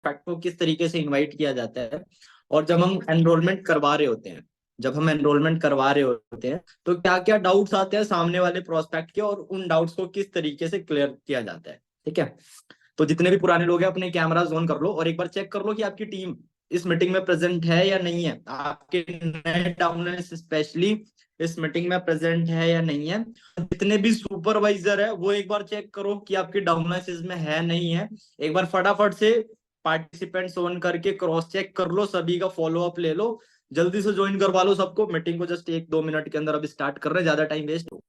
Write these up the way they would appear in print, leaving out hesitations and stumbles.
Prospect को किस तरीके से इनवाइट किया जाता है, और जब हम एनरोलमेंट करवा रहे होते हैं, तो क्या क्या डाउट्स आते हैं सामने वाले प्रोस्पेक्ट के, और उन डाउट्स को किस तरीके से क्लियर किया जाता है। ठीक है, तो जितने भी पुराने लोग हैं अपने कैमरास ऑन कर लो और एक बार चेक कर लो कि आपकी टीम इस मीटिंग में प्रेजेंट है या नहीं है, आपके नए डाउनलाइंस स्पेशली इस मीटिंग में प्रेजेंट है या नहीं है। जितने भी सुपरवाइजर है वो एक बार चेक करो कि आपके डाउनलाइंस इसमें है नहीं है। एक बार फटाफट से पार्टिसिपेंट्स ऑन करके क्रॉस चेक कर लो, सभी का फॉलो अप ले लो, जल्दी से ज्वाइन करवा लो सबको। मीटिंग को जस्ट 1-2 मिनट के अंदर अब स्टार्ट कर रहे हैं, ज्यादा टाइम वेस्ट हो।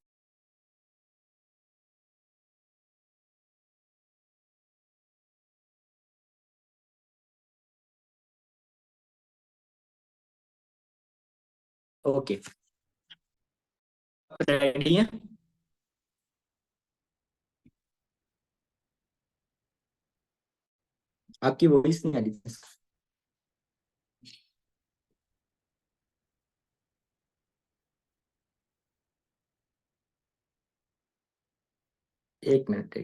ओके, रेडी है? आपकी वॉइस नहीं आ रही। 1 मिनट।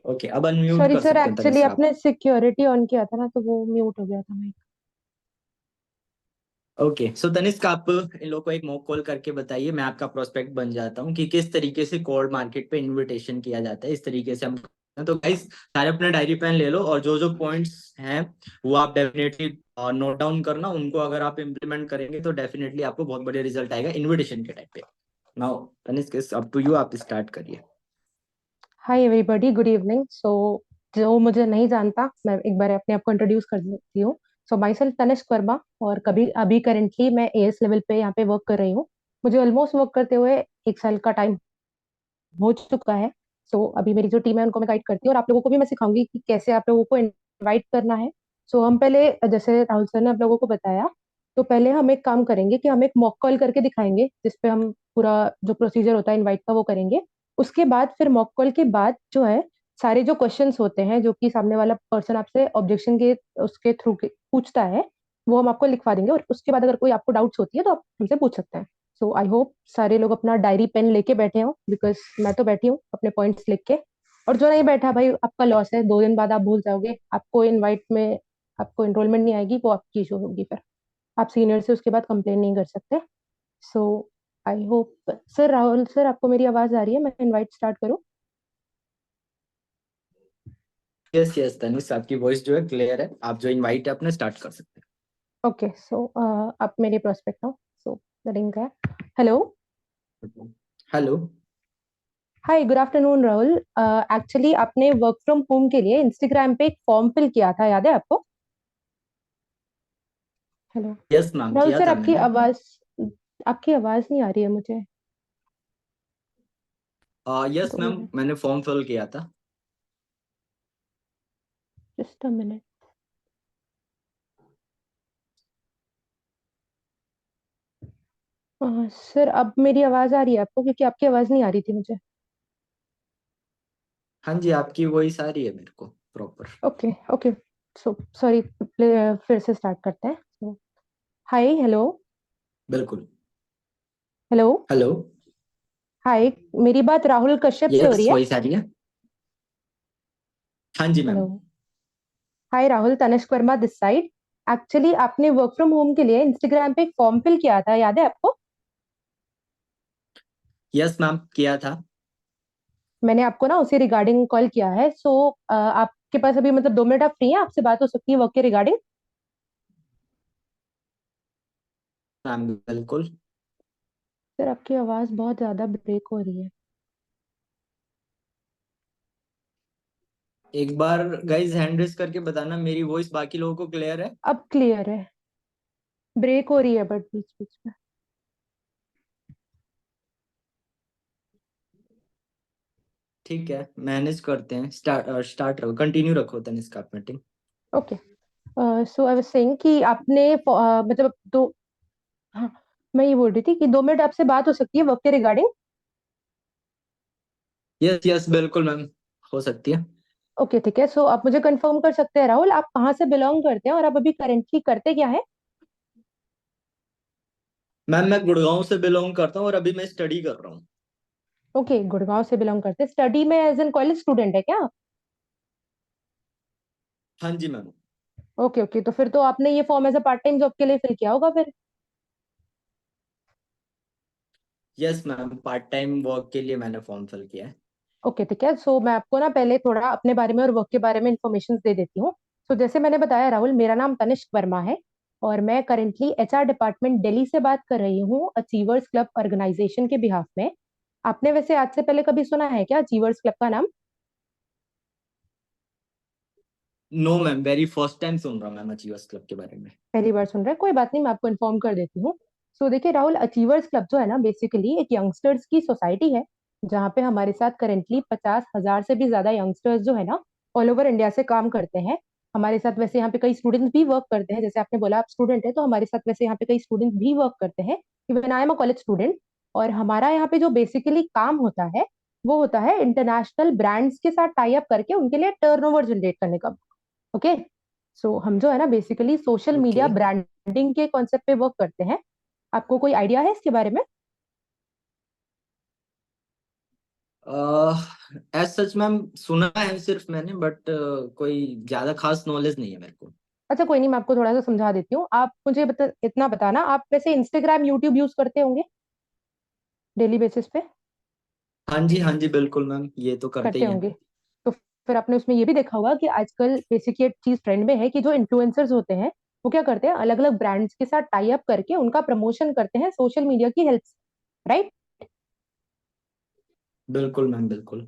ओके, अब अनम्यूट सॉरी कर सर, सकते हैं एक्चुअली तनिष्क आप। आपने सिक्योरिटी ऑन किया था ना, तो वो म्यूट हो गया था मैं। ओके, सो तनिष्क आप इन लोगों को एक मॉक कॉल करके बताइए, मैं आपका प्रोस्पेक्ट बन जाता हूँ कि किस तरीके से कोल्ड मार्केट पे इनविटेशन किया जाता है। इस तरीके से हम, तो गाइस सारे अपने डायरी पेन ले लो, और जो जो पॉइंट्स हैं वो आप डेफिनेटली नोट डाउन करना। उनको अगर आप इम्प्लीमेंट करेंगे तो डेफिनेटली आपको बहुत बढ़िया रिजल्ट आएगा इनविटेशन के टाइप पे। Now Tanishk, up to you, आप स्टार्ट करिए। Hi everybody, good evening. So जो मुझे नहीं जानता, मैं एक बार अपने आप को इंट्रोड्यूस कर देती हूँ। सो माई सेल्फ तनिष्क वर्मा, और कभी अभी करेंटली मैं एएस लेवल पे यहाँ पे वर्क कर रही हूँ। मुझे ऑलमोस्ट वर्क करते हुए 1 साल का टाइम हो चुका है। सो अभी मेरी जो टीम है उनको मैं गाइड करती हूँ, और आप लोगों को भी मैं सिखाऊंगी कि कैसे आप लोगों को इनवाइट करना है। सो हम पहले, जैसे राहुल सर ने आप लोगों को बताया, तो पहले हम एक काम करेंगे कि हम एक मॉक कॉल करके दिखाएंगे, जिसपे हम पूरा जो प्रोसीजर होता है इनवाइट का वो करेंगे। उसके बाद फिर मॉक कॉल के बाद जो है, सारे जो क्वेश्चंस होते हैं जो कि सामने वाला पर्सन आपसे ऑब्जेक्शन के उसके थ्रू पूछता है, वो हम आपको लिखवा देंगे, और उसके बाद अगर कोई आपको डाउट्स होती है तो आप हमसे पूछ सकते हैं। सो आई होप सारे लोग अपना डायरी पेन लेके बैठे हो, बिकॉज मैं तो बैठी हूँ अपने पॉइंट्स लिख के। और जो नहीं बैठा भाई, आपका लॉस है, 2 दिन बाद आप भूल जाओगे, आपको इनवाइट में आपको एनरोलमेंट नहीं आएगी, वो आपकी इशू होगी, फिर आप सीनियर से उसके बाद कंप्लेन नहीं कर सकते। So I hope sir, Rahul sir, आपको मेरी आवाज आ रही है? मैं इनवाइट स्टार्ट करूँ? यस यस तनिष्क, आपकी वॉइस जो है क्लियर है, आप जो इनवाइट है अपने स्टार्ट कर सकते ओके। सो आप मेरे प्रोस्पेक्ट हो। सो द लिंक है। हेलो। हैं। हेलो। हाय, गुड आफ्टरनून राहुल। एक्चुअली आपने वर्क फ्रॉम होम के लिए इंस्टाग्राम पे एक फॉर्म फिल किया था, याद है आपको? हेलो। यस मैम, राहुल किया सर, था मैंने। आपकी आवाज नहीं आ रही है मुझे। यस 2 मैम, मिनट, मैंने फॉर्म फिल किया था। Just a minute. सर, अब मेरी आवाज आ रही है आपको? क्योंकि आपकी आवाज नहीं आ रही थी मुझे। हाँ जी, आपकी वॉइस आ रही है मेरे को proper. Okay okay. So sorry, फिर से स्टार्ट करते हैं। सो हाय, हेलो। बिल्कुल। हेलो। हेलो। हाय, मेरी बात राहुल कश्यप से हो यस, रही है? वॉइस आ रही है। हाँ जी hello. Ma'am. Hi Rahul, Tanishk Verma this side. Actually आपने वर्क फ्रॉम होम के लिए इंस्टाग्राम पे एक फॉर्म फिल किया था, याद है आपको? यस मैम, किया था। मैंने आपको ना उसी रिगार्डिंग कॉल किया है। सो आपके पास अभी मतलब 2 मिनट आप फ्री हैं, आपसे बात हो सकती है वर्क के रिगार्डिंग? मैम बिल्कुल। सर, आपकी आवाज बहुत ज्यादा ब्रेक हो रही है। एक बार गाइस हैंड रेस करके बताना, मेरी वॉइस बाकी लोगों को क्लियर है? अब क्लियर है। ब्रेक हो रही है बट बीच बीच में। ठीक है, मैनेज करते हैं। स्टार्ट रखो, कंटिन्यू रखो तनिष्क आप meeting. Okay. So I was saying कि आपने मतलब दो, हाँ, मैं ये बोल रही थी कि 2 मिनट आपसे बात हो सकती है वर्क के रिगार्डिंग? यस यस बिल्कुल मैम, हो सकती है। ओके ठीक है। सो आप मुझे कंफर्म कर सकते हैं राहुल, आप कहाँ से बिलोंग करते हैं और आप अभी करेंटली करते क्या है? मैम मैं गुड़गांव से बिलोंग करता हूँ और अभी मैं स्टडी कर रहा हूँ। ओके, गुड़गांव से बिलोंग करते हैं। स्टडी में एज एन कॉलेज स्टूडेंट है क्या? हाँ जी मैम। ओके ओके, तो फिर तो आपने ये form as a part time job के लिए फिल किया होगा फिर। Yes ma'am, part time work के लिए मैंने फॉर्म फिल किया है। ओके ठीक है, सो मैं आपको ना पहले थोड़ा अपने बारे में और वर्क के बारे में इंफॉर्मेशन दे देती हूँ। सो जैसे मैंने बताया राहुल, मेरा नाम तनिष्क वर्मा है और मैं करेंटली एचआर डिपार्टमेंट दिल्ली से बात कर रही हूँ, अचीवर्स क्लब ऑर्गेनाइजेशन के बिहाफ में। आपने वैसे आज से पहले कभी सुना है क्या अचीवर्स क्लब का नाम? No ma'am, very first time सुन रहा हूँ मैम अचीवर्स क्लब के बारे में। पहली बार सुन रहे हैं, कोई बात नहीं, मैं आपको इन्फॉर्म कर देती हूँ। सो देखिए राहुल, अचीवर्स क्लब जो है ना बेसिकली एक यंगस्टर्स की सोसाइटी है, जहाँ पे हमारे साथ करेंटली 50,000 से भी ज्यादा यंगस्टर्स जो है ना ऑल ओवर इंडिया से काम करते हैं। हमारे साथ वैसे यहाँ पे कई स्टूडेंट्स भी वर्क करते हैं, जैसे आपने बोला आप स्टूडेंट है, तो हमारे साथ वैसे यहाँ पे कई स्टूडेंट्स भी वर्क करते हैं। Even I am a college student. और हमारा यहाँ पे जो बेसिकली काम होता है वो होता है इंटरनेशनल ब्रांड्स के साथ टाई अप करके उनके लिए टर्नओवर जनरेट करने का। ओके। सो हम जो है ना basically social okay. Media branding के कॉन्सेप्ट पे वर्क करते हैं। आपको कोई आइडिया है इसके बारे में? एज सच मैम सुना है सिर्फ मैंने, बट कोई ज्यादा खास नॉलेज नहीं है मेरे को। अच्छा कोई नहीं, मैं आपको थोड़ा सा समझा देती हूँ। आप मुझे इतना बताना, आप वैसे इंस्टाग्राम यूट्यूब यूज करते होंगे डेली बेसिस पे? हाँ जी बिल्कुल मैम, ये तो करते करते ही हैं। होंगे। तो फिर आपने उसमें ये भी देखा होगा कि आजकल बेसिक ये चीज ट्रेंड में है कि जो इन्फ्लुएंसर्स होते हैं वो क्या करते हैं, अलग अलग ब्रांड्स के साथ टाई अप करके उनका प्रमोशन करते हैं सोशल मीडिया की हेल्प से, राइट? बिल्कुल मैम बिल्कुल।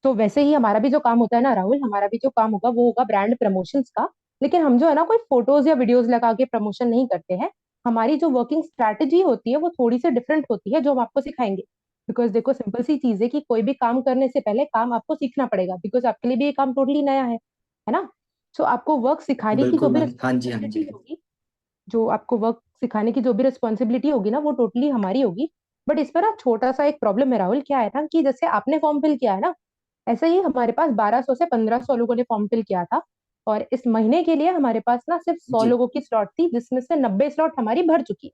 तो वैसे ही हमारा भी जो काम होता है ना राहुल, हमारा भी जो काम होगा वो होगा ब्रांड प्रमोशंस का। लेकिन हम जो है ना कोई फोटोज या वीडियोस लगा के प्रमोशन नहीं करते हैं। हमारी जो वर्किंग स्ट्रैटेजी होती है वो थोड़ी सी डिफरेंट होती है, जो हम आपको सिखाएंगे। बिकॉज देखो सिंपल सी चीज है कि कोई भी काम करने से पहले काम आपको सीखना पड़ेगा, बिकॉज आपके लिए भी ये काम टोटली नया है ना? सो आपको वर्क सिखाने की जो बिल्कुल भी मैम, हाँ जी हाँ रिस्पॉन्सिबिलिटी जी। होगी, जो आपको वर्क सिखाने की जो भी रिस्पॉन्सिबिलिटी होगी ना वो टोटली हमारी होगी। बट इस पर ना छोटा सा एक प्रॉब्लम है राहुल, क्या है ना कि जैसे आपने फॉर्म फिल किया है ना, ऐसे ही हमारे पास 1200 से 1500 लोगों ने फॉर्म फिल किया था। और इस महीने के लिए हमारे पास ना सिर्फ 100 जी। लोगों की स्लॉट थी, जिसमें से 90 स्लॉट हमारी भर चुकी है।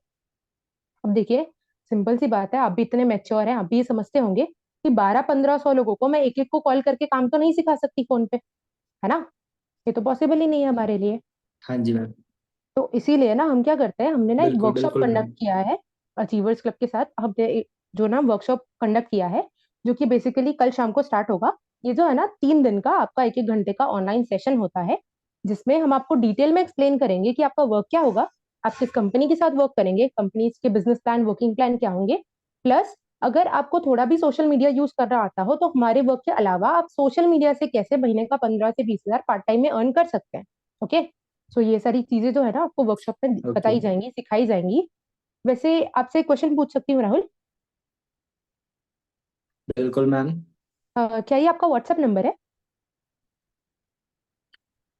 अब देखिए, सिंपल सी बात है, आप भी इतने मैच्योर हैं, आप भी ये समझते होंगे कि 1200-1500 लोगों को मैं एक एक को कॉल करके काम तो नहीं सिखा सकती फोन पे, है ना? ये तो पॉसिबल ही नहीं है हमारे लिए। हाँ जी मैम। तो इसीलिए ना हम क्या करते हैं, हमने ना एक बिल्कुल वर्कशॉप बिल्कुल कंडक्ट मैम। किया है अचीवर्स क्लब के साथ। हमने जो ना वर्कशॉप कंडक्ट किया है, जो कि बेसिकली कल शाम को स्टार्ट होगा। ये जो है ना 3 दिन का आपका 1-1 घंटे का ऑनलाइन सेशन होता है, जिसमें हम आपको डिटेल में एक्सप्लेन करेंगे कि आपका वर्क क्या होगा, आप किस कंपनी के साथ वर्क करेंगे, कंपनी के बिजनेस प्लान वर्किंग प्लान क्या होंगे। प्लस अगर आपको थोड़ा भी सोशल मीडिया यूज करना आता हो तो हमारे वर्क के अलावा आप सोशल मीडिया से कैसे महीने का 15 से 20 हजार पार्ट टाइम में अर्न कर सकते हैं। ओके। सो ये सारी चीजें जो है ना आपको वर्कशॉप में ओके। बताई जाएंगी, सिखाई जाएंगी। वैसे आपसे एक क्वेश्चन पूछ सकती हूँ राहुल? बिल्कुल मैम। क्या ये आपका व्हाट्सएप नंबर है?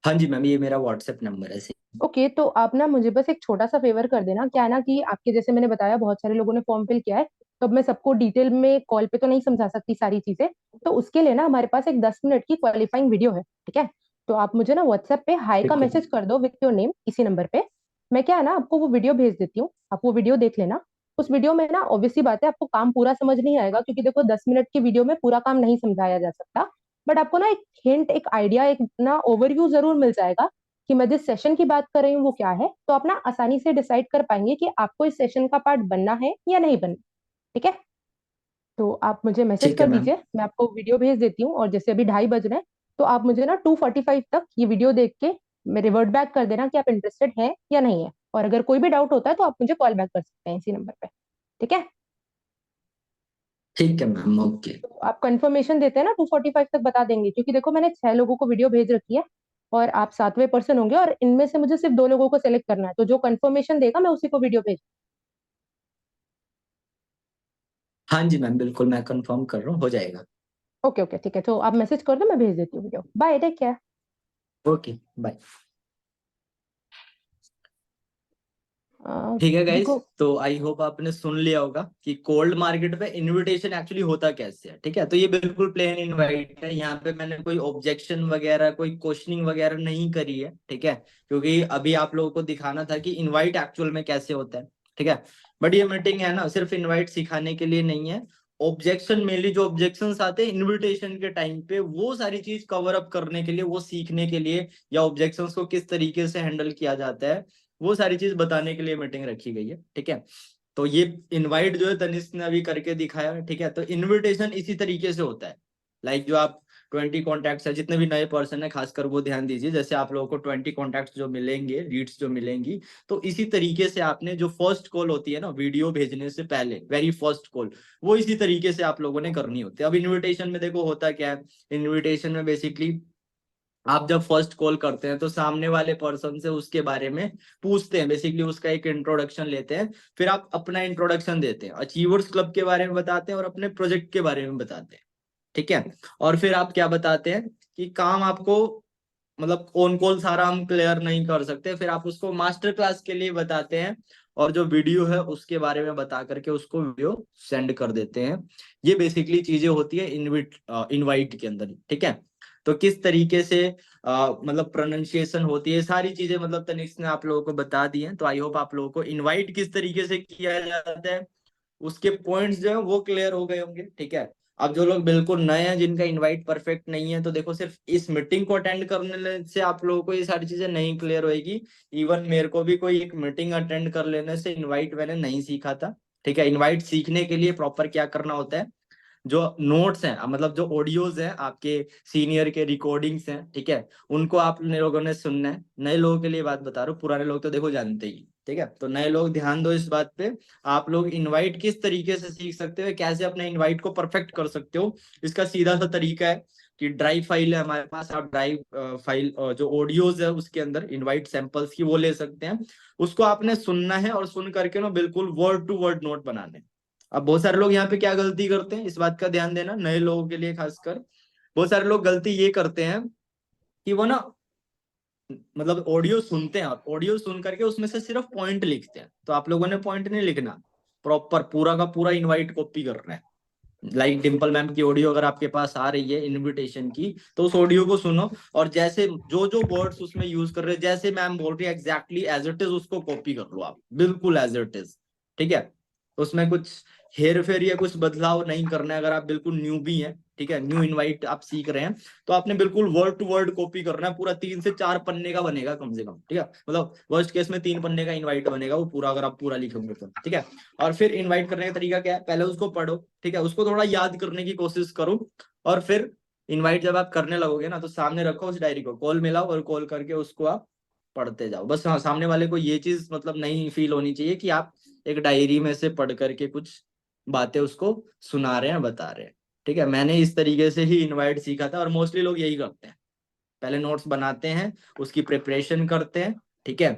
हाँ जी मैम, ये मेरा व्हाट्सएप नंबर है। ओके, तो आप ना मुझे बस एक छोटा सा फेवर कर देना। क्या है ना कि आपके जैसे मैंने बताया बहुत सारे लोगों ने फॉर्म फिल किया है, तो अब मैं सबको डिटेल में कॉल पे तो नहीं समझा सकती सारी चीजें। तो उसके लिए ना हमारे पास एक 10 मिनट की क्वालिफाइंग वीडियो है, ठीक है? तो आप मुझे ना व्हाट्सएप पे हाई का ठीक है। मैसेज कर दो विथ योर नेम इसी नंबर पे। मैं क्या है ना आपको वो वीडियो भेज देती हूँ, आप वो वीडियो देख लेना। उस वीडियो में ना ऑब्वियसली बात है आपको काम पूरा समझ नहीं आएगा, क्योंकि देखो 10 मिनट की वीडियो में पूरा काम नहीं समझाया जा सकता। बट आपको ना एक हिंट, एक आइडिया, एक ना ओवरव्यू जरूर मिल जाएगा कि मैं जिस सेशन की बात कर रही हूँ वो क्या है। तो आप ना आसानी से डिसाइड कर पाएंगे कि आपको इस सेशन का पार्ट बनना है या नहीं बनना। ठीक है? तो आप मुझे मैसेज ठीक है कर मैम। दीजिए, मैं आपको वीडियो भेज देती हूँ। और जैसे अभी 2:30 बज रहे हैं, तो आप मुझे ना 2:45 तक ये वीडियो देख के मेरे रिवर्ट बैक कर देना कि आप इंटरेस्टेड हैं या नहीं है। और अगर कोई भी डाउट होता है तो आप मुझे कॉल बैक कर सकते हैं इसी नंबर पे। ठीक है? ठीक है मैम, ओके। तो आप कंफर्मेशन देते हैं ना 2:45 तक बता देंगे, क्योंकि देखो मैंने 6 लोगों को वीडियो भेज रखी है और आप 7वें पर्सन होंगे, और इनमें से मुझे सिर्फ 2 लोगों को सेलेक्ट करना है। तो जो कंफर्मेशन देगा मैं उसी को वीडियो भेज। हाँ जी मैम बिल्कुल, मैं कंफर्म कर रहा हूँ, हो जाएगा। ओके ओके ठीक है, तो आप मैसेज कर दो, मैं भेज देती हूँ video. Bye, take care. Okay bye. ठीक है गाइस, देखो। तो आई होप आपने सुन लिया होगा कि कोल्ड मार्केट पे इनविटेशन एक्चुअली होता कैसे है। ठीक है, तो ये बिल्कुल प्लेन इनवाइट है, यहाँ पे मैंने कोई ऑब्जेक्शन वगैरह कोई क्वेश्चनिंग वगैरह नहीं करी है। ठीक है, क्योंकि अभी आप लोगों को दिखाना था कि इनवाइट एक्चुअल में कैसे होता है। ठीक है, बट ये मीटिंग है ना सिर्फ इनवाइट सिखाने के लिए नहीं है, ऑब्जेक्शन, मेनली जो ऑब्जेक्शंस आते हैं इनविटेशन के टाइम पे, वो सारी चीज कवर अप करने के लिए, वो सीखने के लिए, या ऑब्जेक्शंस को किस तरीके से हैंडल किया जाता है, वो सारी चीज बताने के लिए मीटिंग रखी गई है। ठीक है, तो ये इनवाइट जो है तनिष्क ने अभी करके दिखाया। ठीक है, तो इनविटेशन इसी तरीके से होता है। लाइक जो आप 20 कॉन्टैक्ट्स है, जितने भी नए पर्सन है खासकर वो ध्यान दीजिए, जैसे आप लोगों को 20 कॉन्टैक्ट्स जो मिलेंगे, लीड्स जो मिलेंगी, तो इसी तरीके से आपने जो फर्स्ट कॉल होती है ना वीडियो भेजने से पहले, वेरी फर्स्ट कॉल, वो इसी तरीके से आप लोगों ने करनी होती है। अब इनविटेशन में देखो होता क्या है, इनविटेशन में बेसिकली आप जब फर्स्ट कॉल करते हैं तो सामने वाले पर्सन से उसके बारे में पूछते हैं, बेसिकली उसका एक इंट्रोडक्शन लेते हैं, फिर आप अपना इंट्रोडक्शन देते हैं, अचीवर्स क्लब के बारे में बताते हैं और अपने प्रोजेक्ट के बारे में बताते हैं। ठीक है, और फिर आप क्या बताते हैं कि काम आपको, मतलब ऑन कॉल सारा हम क्लियर नहीं कर सकते, फिर आप उसको मास्टर क्लास के लिए बताते हैं, और जो वीडियो है उसके बारे में बता करके उसको वीडियो सेंड कर देते हैं। ये बेसिकली चीजें होती है इनवाइट के अंदर। ठीक है, तो किस तरीके से मतलब प्रोनाउंसिएशन होती है, सारी चीजें मतलब तनिष्क ने आप लोगों को बता दी हैं। तो आई होप आप लोगों को इनवाइट किस तरीके से किया जाता है उसके पॉइंट्स जो है वो क्लियर हो गए होंगे। ठीक है, अब जो लोग बिल्कुल नए हैं, जिनका इनवाइट परफेक्ट नहीं है, तो देखो सिर्फ इस मीटिंग को अटेंड करने से आप लोगों को ये सारी चीजें नहीं क्लियर होएगी। इवन मेरे को भी कोई एक मीटिंग अटेंड कर लेने से इनवाइट मैंने नहीं सीखा था। ठीक है, इनवाइट सीखने के लिए प्रॉपर क्या करना होता है, जो नोट्स हैं, मतलब जो ऑडियोज हैं आपके सीनियर के रिकॉर्डिंग्स हैं, ठीक है, उनको आप लोगों ने सुनना है। नए लोगों के लिए बात बता रहा हूँ, पुराने लोग तो देखो जानते ही। ठीक है, तो नए लोग ध्यान दो इस बात पे। आप लोग इनवाइट किस तरीके से सीख सकते हो, कैसे अपने इनवाइट को परफेक्ट कर सकते हो, इसका सीधा सा तरीका है कि ड्राइव फाइल है हमारे पास, आप ड्राइव फाइल जो ऑडियोज है उसके अंदर इनवाइट सैंपल्स की वो ले सकते हैं। उसको आपने सुनना है और सुन करके ना बिल्कुल वर्ड टू वर्ड नोट बनाने। अब बहुत सारे लोग यहाँ पे क्या गलती करते हैं, इस बात का ध्यान देना, नए लोगों के लिए खासकर, बहुत सारे लोग गलती ये करते हैं कि वो ना मतलब ऑडियो सुनते हैं और ऑडियो सुन करके उसमें से सिर्फ पॉइंट लिखते हैं। तो आप लोगों ने पॉइंट नहीं लिखना, प्रॉपर पूरा का पूरा इनवाइट कॉपी करना है। लाइक डिम्पल मैम की ऑडियो अगर आपके पास आ रही है इनविटेशन की, तो उस ऑडियो को सुनो, और जैसे जो जो वर्ड्स उसमें यूज कर रहे हैं, जैसे मैम बोल रही है एग्जैक्टली एज इट इज उसको कॉपी कर लो आप, बिल्कुल एज इट इज। ठीक है, उसमें कुछ हेर फेर या कुछ बदलाव नहीं करना है। अगर आप बिल्कुल न्यू भी हैं, ठीक है, न्यू इनवाइट आप सीख रहे हैं, तो आपने बिल्कुल वर्ड टू वर्ड कॉपी करना है। पूरा 3 से 4 पन्ने का बनेगा कम से कम। ठीक है, मतलब वर्स्ट केस में 3 पन्ने का इनवाइट बनेगा वो पूरा, अगर आप पूरा लिखोगे तो। ठीक है, और फिर इनवाइट करने का तरीका क्या है, पहले उसको पढ़ो, ठीक है, उसको थोड़ा याद करने की कोशिश करो, और फिर इनवाइट जब आप करने लगोगे ना, तो सामने रखो उस डायरी को, कॉल मिलाओ और कॉल करके उसको आप पढ़ते जाओ। बस हाँ, सामने वाले को ये चीज मतलब नहीं फील होनी चाहिए कि आप एक डायरी में से पढ़ करके कुछ बातें उसको सुना रहे हैं, बता रहे हैं। ठीक है, मैंने इस तरीके से ही इनवाइट सीखा था, और मोस्टली लोग यही करते हैं, पहले नोट्स बनाते हैं, उसकी प्रिपरेशन करते हैं, ठीक है,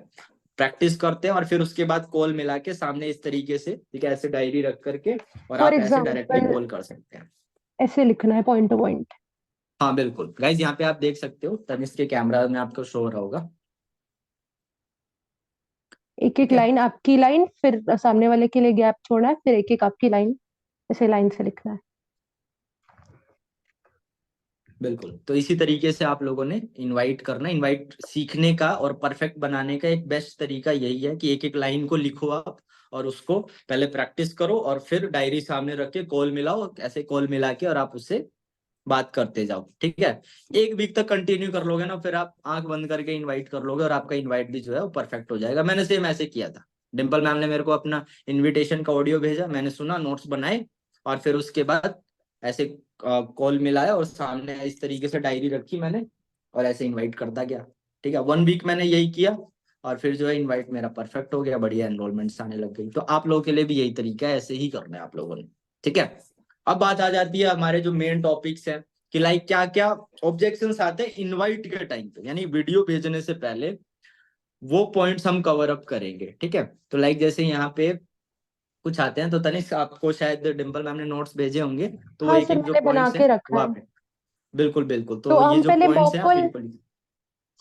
प्रैक्टिस करते हैं, और फिर उसके बाद कॉल मिला के सामने इस तरीके से, ठीक है, ऐसे डायरी रख करके, और फॉर आप ऐसे डायरेक्टली एग्जाम्पल कॉल कर सकते हैं। ऐसे लिखना है पॉइंट टू पॉइंट। हाँ बिल्कुल गाइज, यहाँ पे आप देख सकते हो, तनिष्क के कैमरा में आपको शो हो रहा होगा। एक एक ठीक है, लाइन आपकी लाइन, फिर सामने वाले के लिए गैप छोड़ना है, फिर एक एक आपकी लाइन, ऐसे लाइन से लिखना है। बिल्कुल, तो इसी तरीके से आप लोगों ने इनवाइट करना। इनवाइट सीखने का और परफेक्ट बनाने का एक बेस्ट तरीका यही है कि एक एक लाइन को लिखो आप, और उसको पहले प्रैक्टिस करो, और फिर डायरी सामने रख के कॉल मिलाओ, ऐसे कॉल मिला के और आप उससे बात करते जाओ। ठीक है, 1 वीक तक कंटिन्यू कर लोगे ना, फिर आप आंख बंद करके इनवाइट कर लोगे, और आपका इनवाइट भी जो है वो परफेक्ट हो जाएगा। मैंने सेम ऐसे किया था, डिम्पल मैम ने मेरे को अपना इनविटेशन का ऑडियो भेजा, मैंने सुना, नोट्स बनाए, और फिर उसके बाद ऐसे कॉल मिलाया, और सामने इस तरीके से डायरी रखी मैंने, और ऐसे इनवाइट करता गया। ठीक है, 1 वीक मैंने यही किया, और फिर जो है इनवाइट मेरा परफेक्ट हो गया, बढ़िया एनरोलमेंट्स आने लग गई। तो आप लोगों के लिए भी यही तरीका है, ऐसे ही करना है आप लोगों ने। ठीक है, अब बात आ जाती है हमारे जो मेन टॉपिक्स हैं, कि लाइक क्या क्या ऑब्जेक्शंस आते हैं इनवाइट के टाइम पे, यानी वीडियो भेजने से पहले, वो पॉइंट्स हम कवर अप करेंगे। ठीक है, तो लाइक जैसे यहाँ पे कुछ आते हैं, तो तनिष्क आपको शायद डिम्पल मैम ने नोट्स भेजे होंगे, तो वो हाँ एक सर, एक जो मैंने बना पॉइंट्स के हैं रखा वो है। आप, बिल्कुल बिल्कुल, तो तो ये हम जो पहले पॉइंट्स मॉक हैं आप कॉल, बिल्कुल।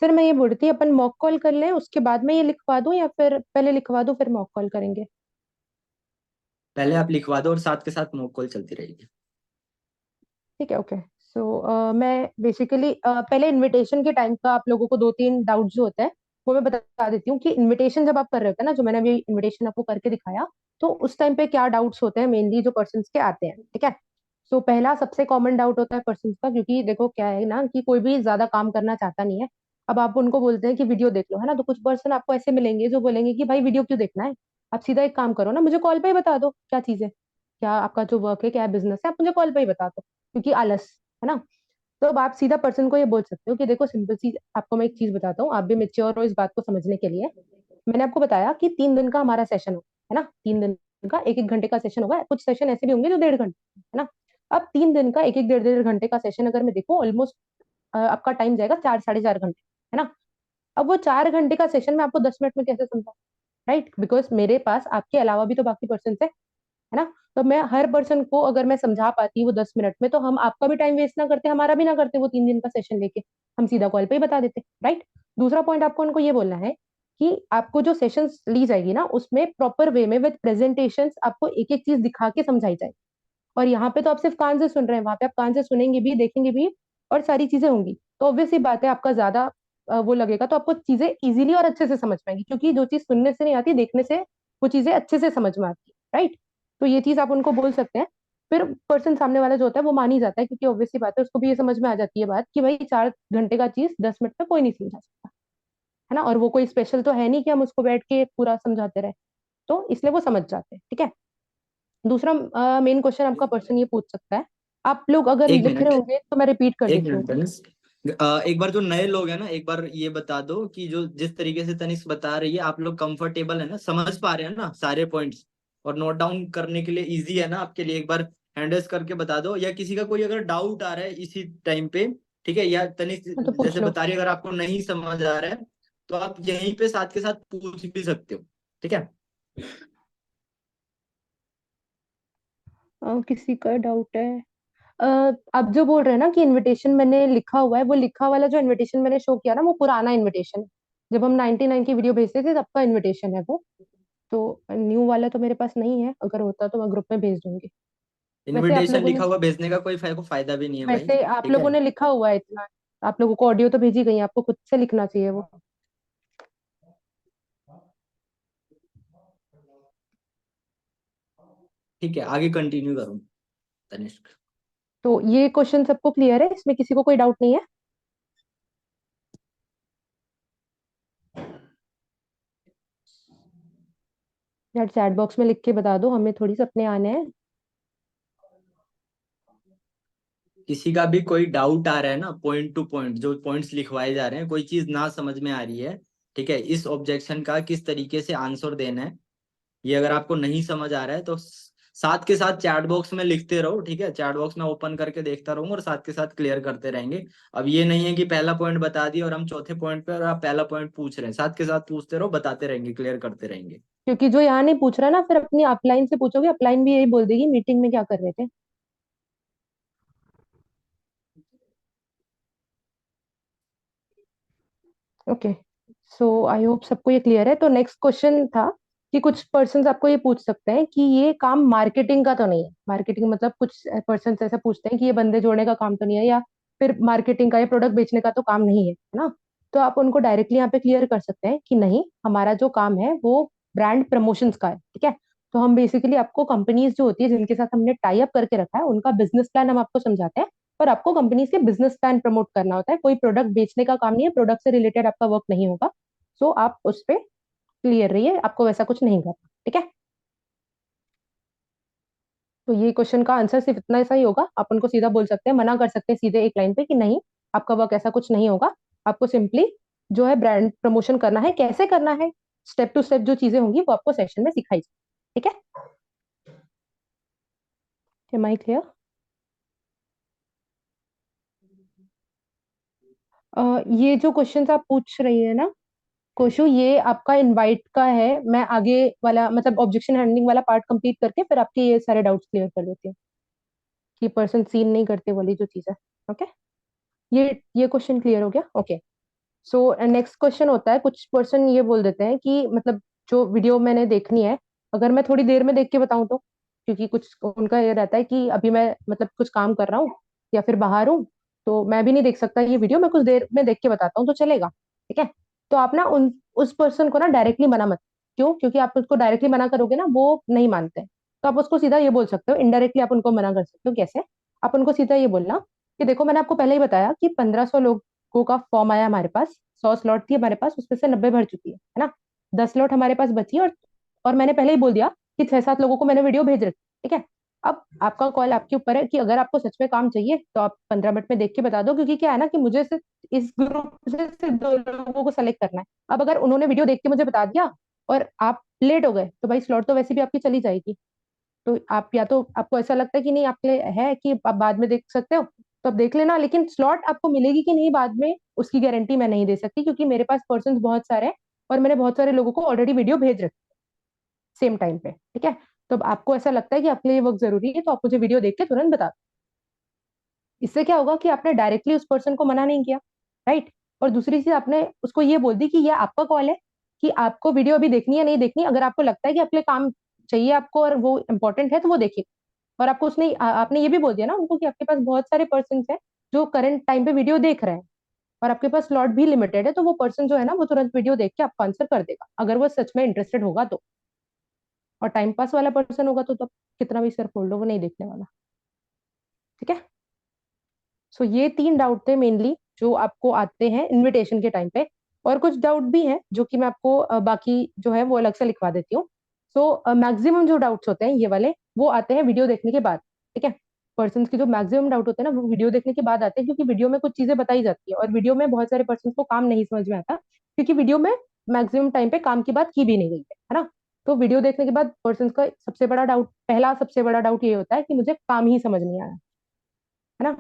सर मैं ये बोल रही थी अपन मॉक कॉल कर लें, उसके बाद में ये लिखवा दूं, या फिर पहले लिखवा दूं फिर मॉक कॉल करेंगे? पहले आप लिखवा दो और साथ के साथ मॉक कॉल चलती रहेगी। ठीक है, ओके। सो मैं बेसिकली पहले इनविटेशन के टाइम का आप लोगों को दो तीन डाउट जो होता है वो मैं बता देती हूँ कि इनविटेशन जब आप कर रहे होते हैं ना, जो मैंने अभी इनविटेशन आपको करके दिखाया, तो उस टाइम पे क्या डाउट्स होते हैं मेनली जो पर्सन के आते हैं, ठीक है। सो पहला सबसे कॉमन डाउट होता है पर्सन का, क्योंकि देखो क्या है ना कि कोई भी ज्यादा काम करना चाहता नहीं है। अब आप उनको बोलते हैं कि वीडियो देख लो, है ना, तो कुछ पर्सन आपको ऐसे मिलेंगे जो बोलेंगे कि भाई वीडियो क्यों देखना है, आप सीधा एक काम करो ना, मुझे कॉल पे ही बता दो क्या चीज है, क्या आपका जो वर्क है, क्या बिजनेस है, आप मुझे कॉल पे ही बता दो, क्योंकि आलस, है ना। तो अब आप सीधा पर्सन को ये बोल सकते हो कि देखो सिंपल सी आपको मैं एक चीज बताता हूँ, आप भी मेच्योर हो इस बात को समझने के लिए। मैंने आपको बताया कि 3 दिन का हमारा सेशन हो, है ना, 3 दिन का 1-1 घंटे का सेशन होगा, कुछ सेशन ऐसे भी होंगे जो 1.5 घंटे, है ना। अब 3 दिन का 1-1 1.5-1.5 घंटे का सेशन अगर मैं देखूँ, ऑलमोस्ट आपका टाइम जाएगा 4-4.5 घंटे, है ना। अब वो 4 घंटे का सेशन मैं आपको 10 मिनट में कैसे समझाऊं, राइट, बिकॉज मेरे पास आपके अलावा भी तो बाकी पर्सन है ना। तो मैं हर पर्सन को अगर मैं समझा पाती वो 10 मिनट में, तो हम आपका भी टाइम वेस्ट ना करते, हमारा भी ना करते वो 3 दिन का सेशन लेके, हम सीधा कॉल पे ही बता देते, राइट। दूसरा पॉइंट आपको उनको ये बोलना है कि आपको जो सेशंस ली जाएगी ना, उसमें प्रॉपर वे में विद प्रेजेंटेशंस आपको एक एक चीज दिखा के समझाई जाए। और यहाँ पे तो आप सिर्फ कान से सुन रहे हैं, वहां पे आप कान से सुनेंगे भी, देखेंगे भी, और सारी चीजें होंगी, तो ऑब्वियस सी बात है आपका ज्यादा वो लगेगा, तो आपको चीजें इजीली और अच्छे से समझ पाएंगी, क्योंकि जो चीज सुनने से नहीं आती, देखने से वो चीजें अच्छे से समझ में आती है, राइट। तो ये चीज आप उनको बोल सकते हैं। फिर पर्सन सामने वाला जो होता है वो मान ही जाता है, क्योंकि ऑब्वियस सी बात है, उसको भी ये समझ में आ जाती है बात कि भाई 4 घंटे का चीज 10 मिनट में कोई नहीं समझा सकता, है ना। और वो कोई स्पेशल तो है नहीं कि हम उसको बैठ के पूरा समझाते रहे, तो इसलिए वो समझ जाते हैं, ठीक है। दूसरा मेन क्वेश्चन आपका पर्सन ये पूछ सकता है, आप लोग अगर एक लिख रहे मिनट, होंगे तो मैं रिपीट कर एक देती हूँ। मिनट तनिष्क। एक बार जो नए लोग हैं ना, एक बार ये बता दो कि जो जिस तरीके से तनिष्क बता रही है, आप लोग कंफर्टेबल है ना, समझ पा रहे हैं ना सारे पॉइंट्स, और नोट डाउन करने के लिए इजी है ना आपके लिए, एक बार हैंडल्स करके बता दो। या किसी का कोई अगर डाउट आ रहा है इसी टाइम पे, ठीक है, या तनिष्क हाँ, तो पूछ जैसे लो। बता रही है, अगर आपको नहीं समझ आ रहा है तो आप यहीं पे साथ के साथ पूछ भी सकते हो, ठीक है। किसी का डाउट है? अ, आप जो बोल रहे हैं ना कि इनविटेशन मैंने लिखा हुआ है, वो लिखा वाला जो इनविटेशन मैंने शो किया ना, वो पुराना इनविटेशन है, जब हम 99 की वीडियो भेजते थे तब का इनविटेशन है वो। तो न्यू वाला तो मेरे पास नहीं है, अगर होता तो मैं ग्रुप में भेज दूंगी। वैसे आप इनविटेशन लोगों ने लिखा हुआ भेजने का कोई फायदा भी नहीं है भाई, वैसे आप ठीक है। लोगों ने लिखा हुआ है इतना, आप लोगों को ऑडियो तो भेजी गई है, आपको खुद से लिखना चाहिए वो। ठीक है, आगे कंटिन्यू करूँ तनिष्क। तो ये क्वेश्चन सबको क्लियर है, इसमें किसी को कोई डाउट नहीं है? यार चैट बॉक्स में लिख के बता दो, हमें थोड़ी सपने आने हैं। किसी का भी कोई डाउट आ रहा है ना, पॉइंट टू पॉइंट जो पॉइंट्स लिखवाए जा रहे हैं, कोई चीज ना समझ में आ रही है, ठीक है, इस ऑब्जेक्शन का किस तरीके से आंसर देना है, ये अगर आपको नहीं समझ आ रहा है तो साथ के साथ चैट बॉक्स में लिखते रहो, ठीक है। चैट बॉक्स में ओपन करके देखता रहूंगा और साथ के साथ क्लियर करते रहेंगे। अब ये नहीं है कि पहला पॉइंट बता दिया और हम चौथे पॉइंट पे और आप पहला पॉइंट पूछ रहे हैं, साथ के साथ पूछते रहो, बताते रहेंगे, क्लियर करते रहेंगे। क्योंकि जो यहाँ नहीं पूछ रहा ना, फिर अपनी अपलाइन से पूछोगे, अपलाइन भी यही बोल देगी मीटिंग में क्या कर रहे थे। ओके, सो आई होप सबको ये क्लियर है। तो नेक्स्ट क्वेश्चन था कि कुछ पर्सन्स आपको ये पूछ सकते हैं कि ये काम मार्केटिंग का तो नहीं है, मार्केटिंग मतलब कुछ पर्सन्स ऐसा पूछते हैं कि ये बंदे जोड़ने का काम तो नहीं है, या फिर मार्केटिंग का या प्रोडक्ट बेचने का तो काम नहीं है ना। तो आप उनको डायरेक्टली यहाँ पे क्लियर कर सकते हैं कि नहीं, हमारा जो काम है वो ब्रांड प्रमोशंस का है, ठीक है। तो हम बेसिकली आपको कंपनीज जो होती है जिनके साथ हमने टाई अप करके रखा है, उनका बिजनेस प्लान हम आपको समझाते हैं, और आपको कंपनी से बिजनेस प्लान प्रमोट करना होता है, कोई प्रोडक्ट बेचने का काम नहीं है, प्रोडक्ट से रिलेटेड आपका वर्क नहीं होगा। सो आप उस पर क्लियर रहिए, आपको वैसा कुछ नहीं करना, ठीक है। तो ये क्वेश्चन का आंसर सिर्फ इतना ऐसा ही होगा, आप उनको सीधा बोल सकते हैं, मना कर सकते हैं सीधे एक लाइन पे कि नहीं, आपका वर्क ऐसा कुछ नहीं होगा, आपको सिंपली जो है ब्रांड प्रमोशन करना है, कैसे करना है, स्टेप टू स्टेप जो चीजें होंगी वो आपको सेशन में सिखाई जाएगी, ठीक है। Am I clear? ये जो क्वेश्चंस आप पूछ रही है ना कोशु, ये आपका इनवाइट का है, मैं आगे वाला मतलब ऑब्जेक्शन हैंडलिंग वाला पार्ट कंप्लीट करके फिर आपके ये सारे डाउट्स क्लियर कर देती हूँ कि पर्सन सीन नहीं करते वाली जो चीज है। ओके, ये क्वेश्चन क्लियर हो गया? ओके। सो नेक्स्ट क्वेश्चन होता है, कुछ पर्सन ये बोल देते हैं कि मतलब जो वीडियो मैंने देखनी है, अगर मैं थोड़ी देर में देख के बताऊं तो, क्योंकि कुछ उनका ये रहता है कि अभी मैं मतलब कुछ काम कर रहा हूँ या फिर बाहर हूँ, तो मैं भी नहीं देख सकता ये वीडियो, मैं कुछ देर में देख के बताता हूँ तो चलेगा, ठीक है। तो आप ना उस पर्सन को ना डायरेक्टली मना मत। क्यों? क्योंकि आप उसको डायरेक्टली मना करोगे ना, वो नहीं मानते हैं। तो आप उसको सीधा ये बोल सकते हो, इनडायरेक्टली आप उनको मना कर सकते हो। कैसे? आप उनको सीधा ये बोलना कि देखो, मैंने आपको पहले ही बताया कि 1500 लोगों का फॉर्म आया हमारे पास, 100 स्लॉट थी हमारे पास, उसमें से 90 भर चुकी है ना। 10 स्लॉट हमारे पास बची, और मैंने पहले ही बोल दिया कि 6-7 लोगों को मैंने वीडियो भेज रखी। ठीक है। अब आपका कॉल आपके ऊपर है कि अगर आपको सच में काम चाहिए तो आप 15 मिनट में देख के बता दो, क्योंकि क्या है ना कि मुझे सिर्फ इस ग्रुप से सिर्फ 2 लोगों को सेलेक्ट करना है। अब अगर उन्होंने वीडियो देख के मुझे बता दिया और आप लेट हो गए, तो भाई स्लॉट तो वैसे भी आपकी चली जाएगी। तो आप, या तो आपको ऐसा लगता है कि नहीं आपके लिए है कि आप बाद में देख सकते हो, तो आप देख लेना, लेकिन स्लॉट आपको मिलेगी कि नहीं बाद में, उसकी गारंटी मैं नहीं दे सकती, क्योंकि मेरे पास पर्सन बहुत सारे हैं और मैंने बहुत सारे लोगों को ऑलरेडी वीडियो भेज रखी सेम टाइम पे। ठीक है। तो अब आपको ऐसा लगता है कि आपके लिए वर्क जरूरी है, तो आप मुझे वीडियो देख के तुरंत बता दो। इससे क्या होगा कि आपने डायरेक्टली उस पर्सन को मना नहीं किया, राइट। और दूसरी चीज, आपने उसको ये बोल दी कि ये आपका कॉल है, कि आपको वीडियो अभी देखनी है नहीं देखनी। अगर आपको लगता है कि आपके लिए काम चाहिए आपको और वो इंपॉर्टेंट है, तो वो देखिए। और आपको आपने ये भी बोल दिया ना उनको कि आपके पास बहुत सारे पर्सन हैं जो करंट टाइम पे वीडियो देख रहे हैं, और आपके पास स्लॉट भी लिमिटेड है, तो वो पर्सन जो है ना वो तुरंत वीडियो देख के आपको आंसर कर देगा, अगर वो सच में इंटरेस्टेड होगा तो। और टाइम पास वाला पर्सन होगा तो कितना भी सर फोड़ लो, वो नहीं देखने वाला। ठीक है। सो ये 3 डाउट थे मेनली जो आपको आते हैं इनविटेशन के टाइम पे। और कुछ डाउट भी हैं जो कि मैं आपको बाकी जो है वो अलग से लिखवा देती हूँ। सो मैक्सिमम जो डाउट्स होते हैं ये वाले, वो आते हैं वीडियो देखने के बाद। ठीक है। पर्सन के जो मैक्सिमम डाउट होते हैं ना, वो वीडियो देखने के बाद आते हैं, क्योंकि वीडियो में कुछ चीजें बताई जाती है और वीडियो में बहुत सारे पर्सन को काम नहीं समझ में आता, क्योंकि वीडियो में मैक्सिमम टाइम पे काम की बात की भी नहीं गई है ना। तो वीडियो देखने के बाद पर्सन का सबसे बड़ा डाउट, पहला सबसे बड़ा डाउट ये होता है कि मुझे काम ही समझ नहीं आया, है ना।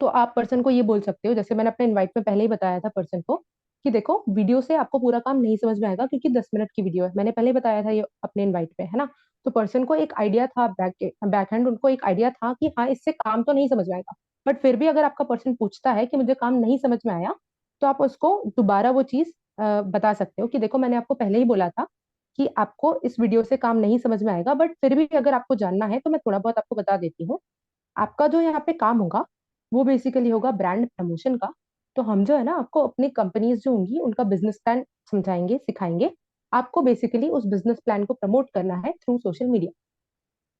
तो आप पर्सन को ये बोल सकते हो, जैसे मैंने अपने इनवाइट में पहले ही बताया था पर्सन को, कि देखो वीडियो से आपको पूरा काम नहीं समझ में आएगा, क्योंकि 10 मिनट की वीडियो है, मैंने पहले बताया था ये अपने इनवाइट पे, है ना। तो पर्सन को एक आइडिया था, बैक हैंड उनको एक आइडिया था कि हाँ इससे काम तो नहीं समझ में आएगा। बट फिर भी अगर आपका पर्सन पूछता है कि मुझे काम नहीं समझ में आया, तो आप उसको दोबारा वो चीज बता सकते हो कि देखो, मैंने आपको पहले ही बोला था कि आपको इस वीडियो से काम नहीं समझ में आएगा, बट फिर भी अगर आपको जानना है तो मैं थोड़ा बहुत आपको बता देती हूँ। आपका जो यहाँ पे काम होगा वो बेसिकली होगा ब्रांड प्रमोशन का। तो हम जो है ना आपको अपनी कंपनीज जो होंगी उनका बिजनेस प्लान समझाएंगे, सिखाएंगे। आपको बेसिकली उस बिजनेस प्लान को प्रमोट करना है थ्रू सोशल मीडिया।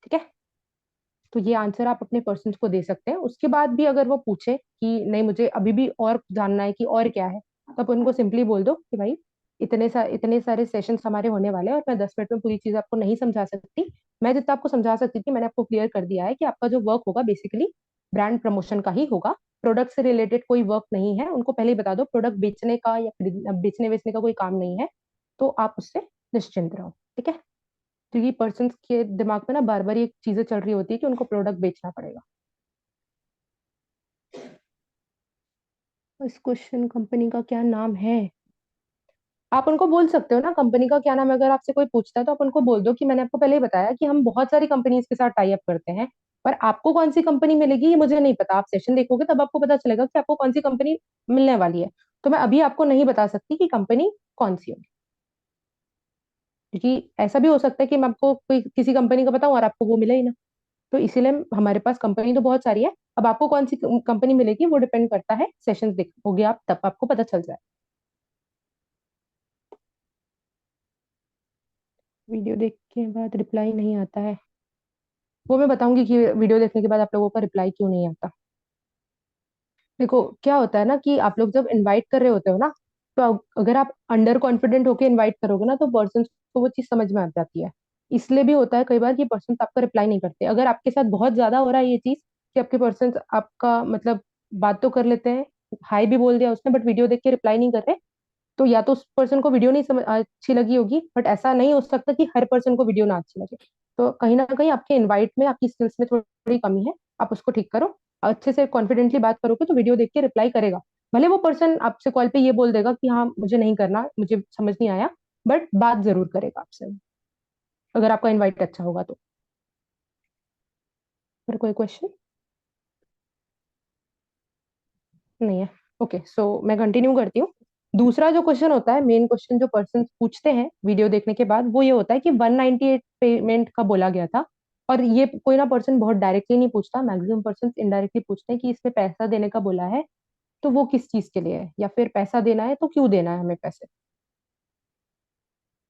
ठीक है। तो ये आंसर आप अपने पर्सन को दे सकते हैं। उसके बाद भी अगर वो पूछे कि नहीं मुझे अभी भी और जानना है कि और क्या है, तो आप उनको सिंपली बोल दो कि भाई इतने सारे सेशंस हमारे होने वाले हैं और मैं 10 मिनट में पूरी चीज आपको नहीं समझा सकती। मैं जितना आपको समझा सकती थी मैंने आपको क्लियर कर दिया है कि आपका जो वर्क होगा बेसिकली ब्रांड प्रमोशन का ही होगा। प्रोडक्ट से रिलेटेड कोई वर्क नहीं है, उनको पहले ही बता दो, प्रोडक्ट बेचने का या बेचने वेचने का कोई काम नहीं है। तो आप उससे निश्चिंत रहो। ठीक है। क्योंकि पर्सन के दिमाग में ना बार बार ये चीजें चल रही होती है कि उनको प्रोडक्ट बेचना पड़ेगा। इस क्वेश्चन कंपनी का क्या नाम है? आप उनको बोल सकते हो ना कंपनी का क्या नाम है, अगर आपसे कोई पूछता है तो आप उनको बोल दो कि मैंने आपको पहले ही बताया कि हम बहुत सारी कंपनीज के साथ टाई अप करते हैं, पर आपको कौन सी कंपनी मिलेगी ये मुझे नहीं पता। आप सेशन देखोगे तब आपको पता चलेगा कि आपको कौन सी कंपनी मिलने वाली है। तो मैं अभी आपको नहीं बता सकती कि कंपनी कौन सी होगी, क्योंकि ऐसा भी हो सकता है कि मैं आपको कोई किसी कंपनी का बताऊं और आपको वो मिले ही ना। तो इसीलिए हमारे पास कंपनी तो बहुत सारी है। अब आपको कौन सी कंपनी मिलेगी वो डिपेंड करता है, सेशंस देखोगे आप तब आपको पता चल जाए। वीडियो देख के बाद रिप्लाई नहीं आता है, वो मैं बताऊंगी कि वीडियो देखने के बाद आप लोगों का रिप्लाई क्यों नहीं आता। देखो क्या होता है ना कि आप लोग जब इनवाइट कर रहे होते हो ना, तो अगर आप अंडर कॉन्फिडेंट होके इनवाइट करोगे ना, तो पर्सन को वो चीज समझ में आ जाती है। इसलिए भी होता है कई बार कि पर्सन आपका रिप्लाई नहीं करते। अगर आपके साथ बहुत ज्यादा हो रहा है ये चीज कि आपके पर्सन आपका मतलब बात तो कर लेते हैं, हाई भी बोल दिया उसने, बट वीडियो देख के रिप्लाई नहीं कर रहे, तो या तो उस पर्सन को वीडियो नहीं समझ अच्छी लगी होगी, बट ऐसा नहीं हो सकता कि हर पर्सन को वीडियो ना अच्छी लगे। तो कहीं ना कहीं आपके इनवाइट में आपकी स्किल्स में थोड़ी कमी है, आप उसको ठीक करो। अच्छे से कॉन्फिडेंटली बात करोगे तो वीडियो देख के रिप्लाई करेगा। भले वो पर्सन आपसे कॉल पे ये बोल देगा कि हाँ मुझे नहीं करना, मुझे समझ नहीं आया, बट बात जरूर करेगा आपसे, अगर आपका इनवाइट अच्छा होगा तो। फिर कोई क्वेश्चन नहीं है? ओके, सो मैं कंटिन्यू करती हूँ। दूसरा जो क्वेश्चन होता है, मेन क्वेश्चन जो पर्सन पूछते हैं वीडियो देखने के बाद, वो ये होता है कि 198 पेमेंट का बोला गया था। और ये कोई ना पर्सन बहुत डायरेक्टली नहीं पूछता, मैक्सिमम पर्सन इनडायरेक्टली पूछते हैं कि इसमें पैसा देने का बोला है, तो वो किस चीज के लिए है, या फिर पैसा देना है तो क्यों देना है हमें पैसे।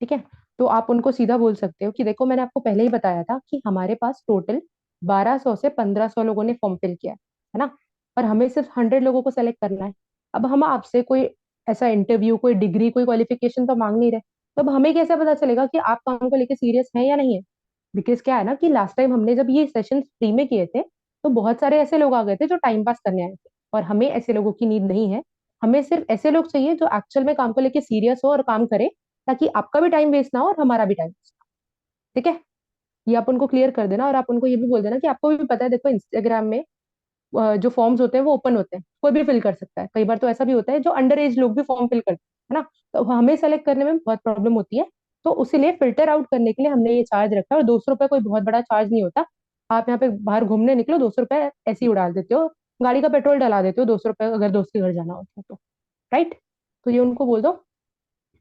ठीक है। तो आप उनको सीधा बोल सकते हो कि देखो मैंने आपको पहले ही बताया था कि हमारे पास टोटल 1200 से 1500 लोगों ने फॉर्म फिल किया है ना, और हमें सिर्फ 100 लोगों को सेलेक्ट करना है। अब हम आपसे कोई ऐसा इंटरव्यू, कोई डिग्री, कोई क्वालिफिकेशन तो मांग नहीं रहे, तो अब हमें कैसे पता चलेगा कि आप काम को लेके सीरियस हैं या नहीं है। बिकॉज क्या है ना कि लास्ट टाइम हमने जब ये सेशन फ्री में किए थे, तो बहुत सारे ऐसे लोग आ गए थे जो टाइम पास करने आए थे, और हमें ऐसे लोगों की नीड नहीं है। हमें सिर्फ ऐसे लोग चाहिए जो एक्चुअल में काम को लेके सीरियस हो और काम करे, ताकि आपका भी टाइम वेस्ट ना हो और हमारा भी टाइम वेस्ट ना हो। ठीक है। ये आप उनको क्लियर कर देना, और आप उनको ये भी बोल देना कि आपको भी पता है, देखो इंस्टाग्राम में जो फॉर्म्स होते हैं वो ओपन होते हैं, कोई भी फिल कर सकता है। कई बार तो ऐसा भी होता है जो अंडर एज लोग भी फॉर्म फिल करते हैं, है ना। तो हमें सेलेक्ट करने में बहुत प्रॉब्लम होती है। तो उसीलिए फिल्टर आउट करने के लिए हमने ये चार्ज रखा है, और 200 रुपये कोई बहुत बड़ा चार्ज नहीं होता। आप यहाँ पे बाहर घूमने निकलो, 200 रुपये ऐसे ही उड़ा देते हो, गाड़ी का पेट्रोल डला देते हो 200 रुपये, अगर दोस्त के घर जाना होता है तो। राइट। तो ये उनको बोल दो,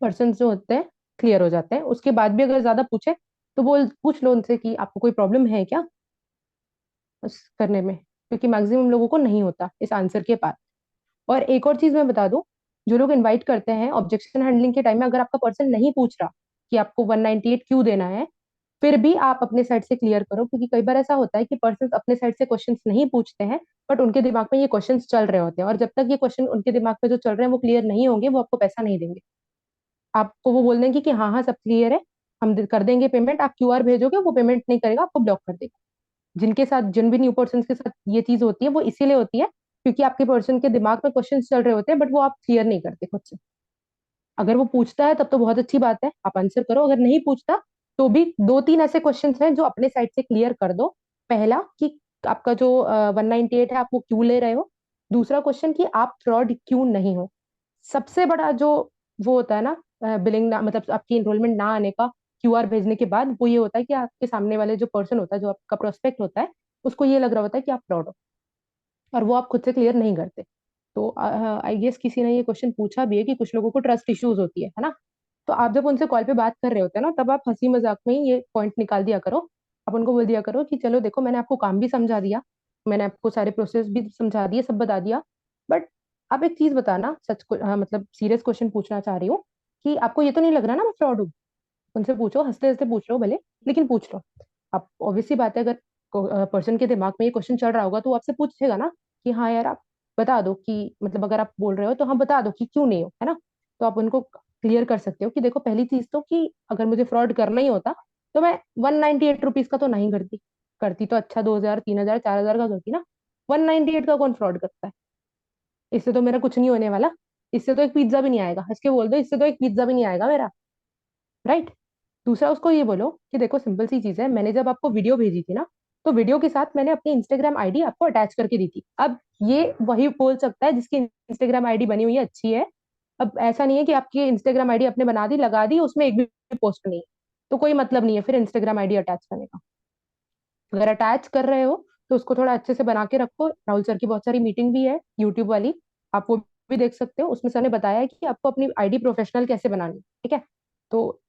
पर्सन जो होते हैं क्लियर हो जाते हैं। उसके बाद भी अगर ज्यादा पूछे तो बोल पूछ लो उनसे कि आपको कोई प्रॉब्लम है क्या उस करने में, क्योंकि मैक्सिमम लोगों को नहीं होता इस आंसर के पास। और एक और चीज मैं बता दूं, जो लोग इनवाइट करते हैं ऑब्जेक्शन हैंडलिंग के टाइम में, अगर आपका पर्सन नहीं पूछ रहा कि आपको 198 क्यों देना है, फिर भी आप अपने साइड से क्लियर करो, क्योंकि कई बार ऐसा होता है कि पर्सन अपने साइड से क्वेश्चंस नहीं पूछते हैं, बट उनके दिमाग में ये क्वेश्चंस चल रहे होते हैं, और जब तक ये क्वेश्चन उनके दिमाग में जो चल रहे हैं वो क्लियर नहीं होंगे, वो आपको पैसा नहीं देंगे। आपको वो बोल देंगे कि हाँ हाँ सब क्लियर है, हम कर देंगे पेमेंट, आप क्यूआर भेजोगे, वो पेमेंट नहीं करेगा, आपको ब्लॉक कर देगा। जिनके साथ, जिन भी न्यू पर्सन के साथ ये चीज होती है, वो इसीलिए होती है क्योंकि आपके पर्सन के दिमाग में क्वेश्चन चल रहे होते हैं, बट वो आप क्लियर नहीं करते खुद से। अगर वो पूछता है तब तो बहुत अच्छी बात है, आप आंसर करो। अगर नहीं पूछता तो भी दो तीन ऐसे क्वेश्चन हैं जो अपने साइड से क्लियर कर दो। पहला कि आपका जो 198 है आप वो क्यों ले रहे हो। दूसरा क्वेश्चन कि आप फ्रॉड क्यों नहीं हो। सबसे बड़ा जो वो होता है ना बिलिंग ना, मतलब आपकी इनरोलमेंट ना आने का क्यूआर भेजने के बाद, वो ये होता है कि आपके सामने वाले जो पर्सन होता है, जो आपका प्रोस्पेक्ट होता है, उसको ये लग रहा होता है कि आप फ्रॉड हो, और वो आप खुद से क्लियर नहीं करते। तो आई गेस किसी ने ये क्वेश्चन पूछा भी है कि कुछ लोगों को ट्रस्ट इश्यूज होती है ना। तो आप जब उनसे कॉल पे बात कर रहे होते हैं ना, तब आप हंसी मजाक में ही ये पॉइंट निकाल दिया करो। आप उनको बोल दिया करो कि चलो देखो मैंने आपको काम भी समझा दिया, मैंने आपको सारे प्रोसेस भी समझा दिए, सब बता दिया, बट आप एक चीज बताना, सच को मतलब सीरियस क्वेश्चन पूछना चाह रही हूँ, कि आपको ये तो नहीं लग रहा ना मैं फ्रॉड हूँ। उनसे पूछो, हंसते हंसते पूछ लो भले, लेकिन पूछ लो। अब ऑब्वियसली बात है, अगर पर्सन के दिमाग में ये क्वेश्चन चल रहा होगा तो वो आपसे पूछेगा ना कि हाँ यार आप बता दो कि, मतलब अगर आप बोल रहे हो तो हाँ बता दो कि क्यों नहीं हो, है ना। तो आप उनको क्लियर कर सकते हो कि देखो पहली चीज तो कि अगर मुझे फ्रॉड करना ही होता तो मैं 198 रुपीज का तो नहीं करती। करती तो अच्छा 2000, 3000, 4000 का करती ना। 198 का कौन फ्रॉड करता है। इससे तो मेरा कुछ नहीं होने वाला। इससे तो एक पिज्जा भी नहीं आएगा, हंस के बोल दो, इससे तो एक पिज्जा भी नहीं आएगा मेरा। राइट। दूसरा उसको ये बोलो कि देखो सिंपल सी चीज है, मैंने जब आपको वीडियो भेजी थी ना, तो वीडियो के साथ मैंने अपनी इंस्टाग्राम आईडी आपको अटैच करके दी थी। अब ये वही बोल सकता है जिसकी इंस्टाग्राम आईडी बनी हुई है, अच्छी है। अब ऐसा नहीं है कि आपकी इंस्टाग्राम आईडी आपने बना दी, लगा दी, उसमें एक भी पोस्ट नहीं है, तो कोई मतलब नहीं है फिर इंस्टाग्राम आईडी अटैच करने का। अगर अटैच कर रहे हो तो उसको थोड़ा अच्छे से बना के रखो। राहुल सर की बहुत सारी मीटिंग भी है यूट्यूब वाली, आप वो भी देख सकते हो। उसमें सर ने बताया है कि आपको अपनी आईडी प्रोफेशनल कैसे बनानी है। ठीक है। तो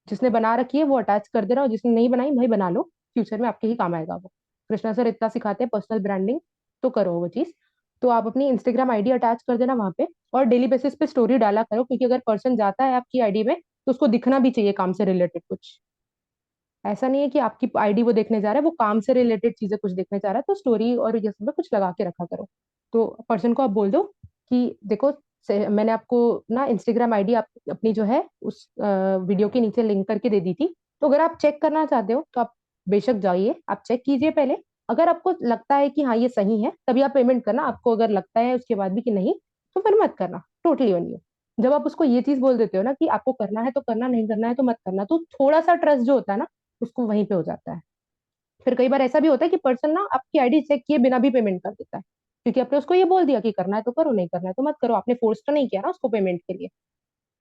जिसने बना रखी है वो अटैच कर दे रहा, और जिसने नहीं बनाई भाई बना लो, फ्यूचर में आपके ही काम आएगा वो। कृष्णा सर इतना सिखाते हैं पर्सनल ब्रांडिंग, तो करो वो चीज। तो आप अपनी इंस्टाग्राम आईडी अटैच कर देना वहां पे, और डेली बेसिस पे स्टोरी डाला करो, क्योंकि अगर पर्सन जाता है आपकी आईडी में तो उसको दिखना भी चाहिए काम से रिलेटेड कुछ। ऐसा नहीं है कि आपकी आईडी वो देखने जा रहा है, वो काम से रिलेटेड चीजें कुछ देखने जा रहा है, तो स्टोरी और ये सब में कुछ लगा के रखा करो। तो पर्सन को आप बोल दो कि देखो मैंने आपको ना इंस्टाग्राम आईडी आप अपनी जो है उस वीडियो के नीचे लिंक करके दे दी थी। तो अगर आप चेक करना चाहते हो तो आप बेशक जाइए, आप चेक कीजिए पहले। अगर आपको लगता है कि हाँ ये सही है, तभी आप पेमेंट करना। आपको अगर लगता है उसके बाद भी कि नहीं, तो फिर मत करना, टोटली ऑन यू। जब आप उसको ये चीज बोल देते हो ना कि आपको करना है तो करना, नहीं करना है तो मत करना, तो थोड़ा सा ट्रस्ट जो होता है ना, उसको वहीं पे हो जाता है। फिर कई बार ऐसा भी होता है कि पर्सन ना आपकी आईडी चेक किए बिना भी पेमेंट कर देता है, क्योंकि आपने उसको ये बोल दिया कि करना है तो करो, नहीं करना है तो मत करो, आपने फोर्स तो नहीं किया ना उसको पेमेंट के लिए।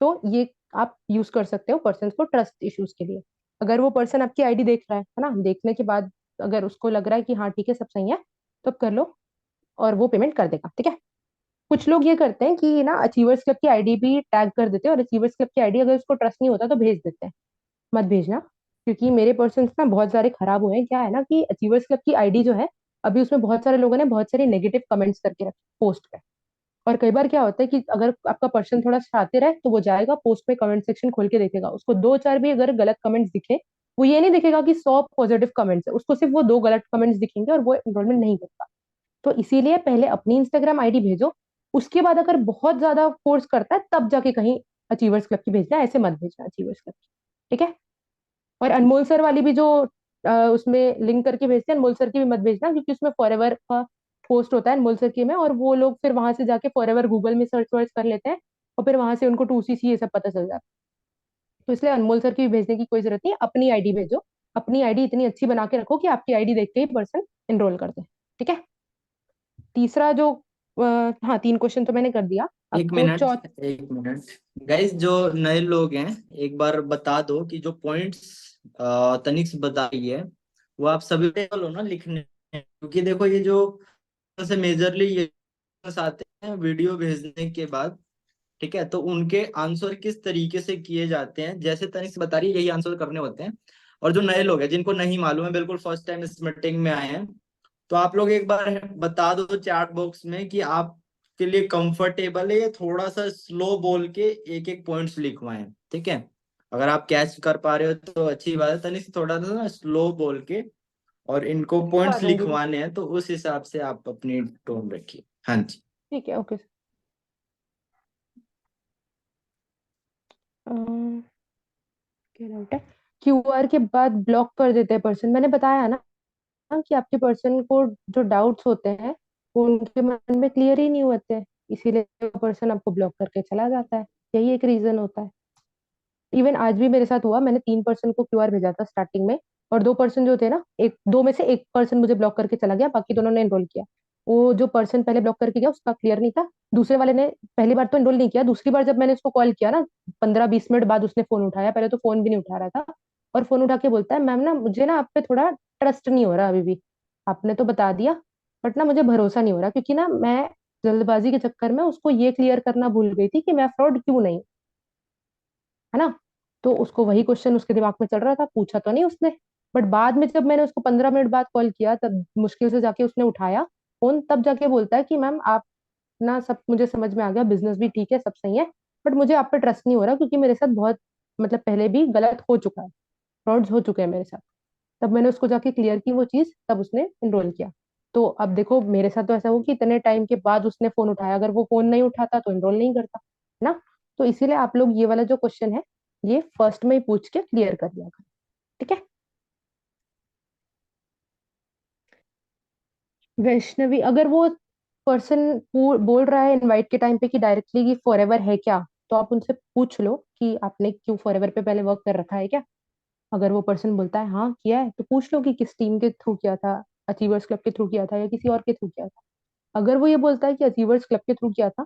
तो ये आप यूज कर सकते हो पर्सन को ट्रस्ट इश्यूज के लिए। अगर वो पर्सन आपकी आईडी देख रहा है ना, देखने के बाद अगर उसको लग रहा है कि हाँ ठीक है सब सही है, तो कर लो, और वो पेमेंट कर देगा। ठीक है। कुछ लोग ये करते हैं कि ना अचीवर्स क्लब की आईडी भी टैग कर देते हैं, और अचीवर्स क्लब की आईडी अगर उसको ट्रस्ट नहीं होता तो भेज देते हैं। मत भेजना, क्योंकि मेरे पर्सन्स ना बहुत सारे खराब हुए हैं। क्या है ना कि अचीवर्स क्लब की आईडी जो है, अभी उसमें बहुत सारे लोगों ने बहुत सारे नेगेटिव कमेंट्स करके रखे पोस्ट पे। और कई बार क्या होता है कि अगर आपका पर्सन थोड़ा शातिर है तो वो जाएगा पोस्ट पे कमेंट सेक्शन खोल के देखेगा, उसको दो चार भी अगर गलत कमेंट्स दिखे, वो ये नहीं दिखेगा कि 100 पॉजिटिव कमेंट्स है, उसको सिर्फ वो दो गलत कमेंट्स दिखेंगे और वो एनरोलमेंट नहीं करता। तो इसीलिए पहले अपनी इंस्टाग्राम आईडी भेजो, उसके बाद अगर बहुत ज्यादा फोर्स करता है तब जाके कहीं अचीवर्स क्लब की भेजना, ऐसे मत भेजना अचीवर्स क्लब की। ठीक है। और अनमोल सर वाली भी जो उसमें लिंक करके भेजते हैं, अनमोल सर की भी मत भेजना, क्योंकि उसमें फॉरएवर का पोस्ट होता है अनमोल सर के में, और वो लोग फिर वहां से जाके फॉरएवर गूगल में सर्च वर्च कर लेते हैं और फिर वहां से उनको 2CC ये सब पता चल जाता है। तो इसलिए अनमोल सर की भी भेजने की कोई जरूरत नहीं है, अपनी आईडी भेजो। अपनी आईडी इतनी अच्छी बना के रखो कि आपकी आईडी देख के ही पर्सन एनरोल कर दे। ठीक है। तीसरा जो हाँ, 3 क्वेश्चन तो मैंने कर दिया। एक आपको मिनट, चौथ एक मिनट। गाइस जो नए लोग हैं, एक बार बता दो कि जो पॉइंट्स तनिष्क बता रही है वो आप सभी टेबल हो ना लिखने, क्योंकि देखो ये जो से मेजरली ये आते हैं वीडियो भेजने के बाद, ठीक है, तो उनके आंसर किस तरीके से किए जाते हैं, जैसे तनिष्क बता रही है यही आंसर करने होते हैं। और जो नए लोग हैं जिनको नहीं मालूम है, बिल्कुल फर्स्ट टाइम इस मीटिंग में आए हैं, तो आप लोग एक बार बता दो चैट बॉक्स में कि आपके लिए कंफर्टेबल है ये थोड़ा सा स्लो बोल के एक एक पॉइंट्स लिखवाएं, ठीक है। अगर आप कैच कर पा रहे हो तो अच्छी बात है, तनिष्क थोड़ा सा ना स्लो बोल के और इनको लिखवा पॉइंट्स दूंगी मैं। लिखवाने हैं, तो उस हिसाब से आप अपनी टोन रखिए। हाँ जी। ठीक है, ओके। क्या डाउट है? क्यूआर के बाद ब्लॉक कर देते हैं पर्सन, मैंने बताया ना कि आपके पर्सन को जो डाउट्स होते हैं वो उनके मन में क्लियर ही नहीं होते, इसीलिए पर्सन आपको ब्लॉक करके चला जाता है। यही एक रीजन होता है। इवन आज भी मेरे साथ हुआ, मैंने 3 पर्सन को क्यूआर भेजा था स्टार्टिंग में, और 2 पर्सन जो थे ना, एक दो में से एक पर्सन मुझे ब्लॉक करके चला गया, बाकी दोनों ने एनरोल किया। वो जो पर्सन पहले ब्लॉक करके गया उसका क्लियर नहीं था, दूसरे वाले ने पहली बार तो एनरोल नहीं किया, दूसरी बार जब मैंने उसको कॉल किया ना, 15-20 मिनट बाद उसने फोन उठाया, पहले तो फोन भी नहीं उठा रहा था। और फोन उठा के बोलता है, मैम ना मुझे ना आप पे थोड़ा ट्रस्ट नहीं हो रहा अभी भी, आपने तो बता दिया बट ना मुझे भरोसा नहीं हो रहा, क्योंकि ना मैं जल्दबाजी के चक्कर में उसको ये क्लियर करना भूल गई थी कि मैं फ्रॉड क्यों नहीं, है ना। तो उसको वही क्वेश्चन उसके दिमाग में चल रहा था, पूछा तो नहीं उसने, बट बाद में जब मैंने उसको 15 मिनट बाद कॉल किया, तब मुश्किल से जाके उसने उठाया फोन, तब जाके बोलता है कि मैम आप ना, सब मुझे समझ में आ गया, बिजनेस भी ठीक है, सब सही है, बट मुझे आप पे ट्रस्ट नहीं हो रहा, क्योंकि मेरे साथ बहुत, मतलब पहले भी गलत हो चुका है, फ्रॉड्स हो चुके हैं मेरे साथ। तब मैंने उसको जाके क्लियर की वो चीज, तब उसने एनरोल किया। तो अब देखो मेरे साथ तो ऐसा हो कि इतने टाइम के बाद उसने फोन उठाया, अगर वो फोन नहीं उठाता तो एनरोल नहीं करता, है ना। तो इसीलिए आप लोग ये वाला जो क्वेश्चन है, ये फर्स्ट में ही पूछ के क्लियर कर दिया करो। ठीक है। वैष्णवी, अगर वो पर्सन बोल रहा है इनवाइट के टाइम पे कि डायरेक्टली कि फॉरएवर है क्या, तो आप उनसे पूछ लो कि आपने क्यों फॉरएवर पे पहले वर्क कर रखा है क्या। अगर वो पर्सन बोलता है हाँ किया है, तो पूछ लो कि किस टीम के थ्रू किया था, अचीवर्स क्लब के थ्रू किया था या किसी और के थ्रू किया था। अगर वो ये बोलता है कि अचीवर्स क्लब के थ्रू किया था,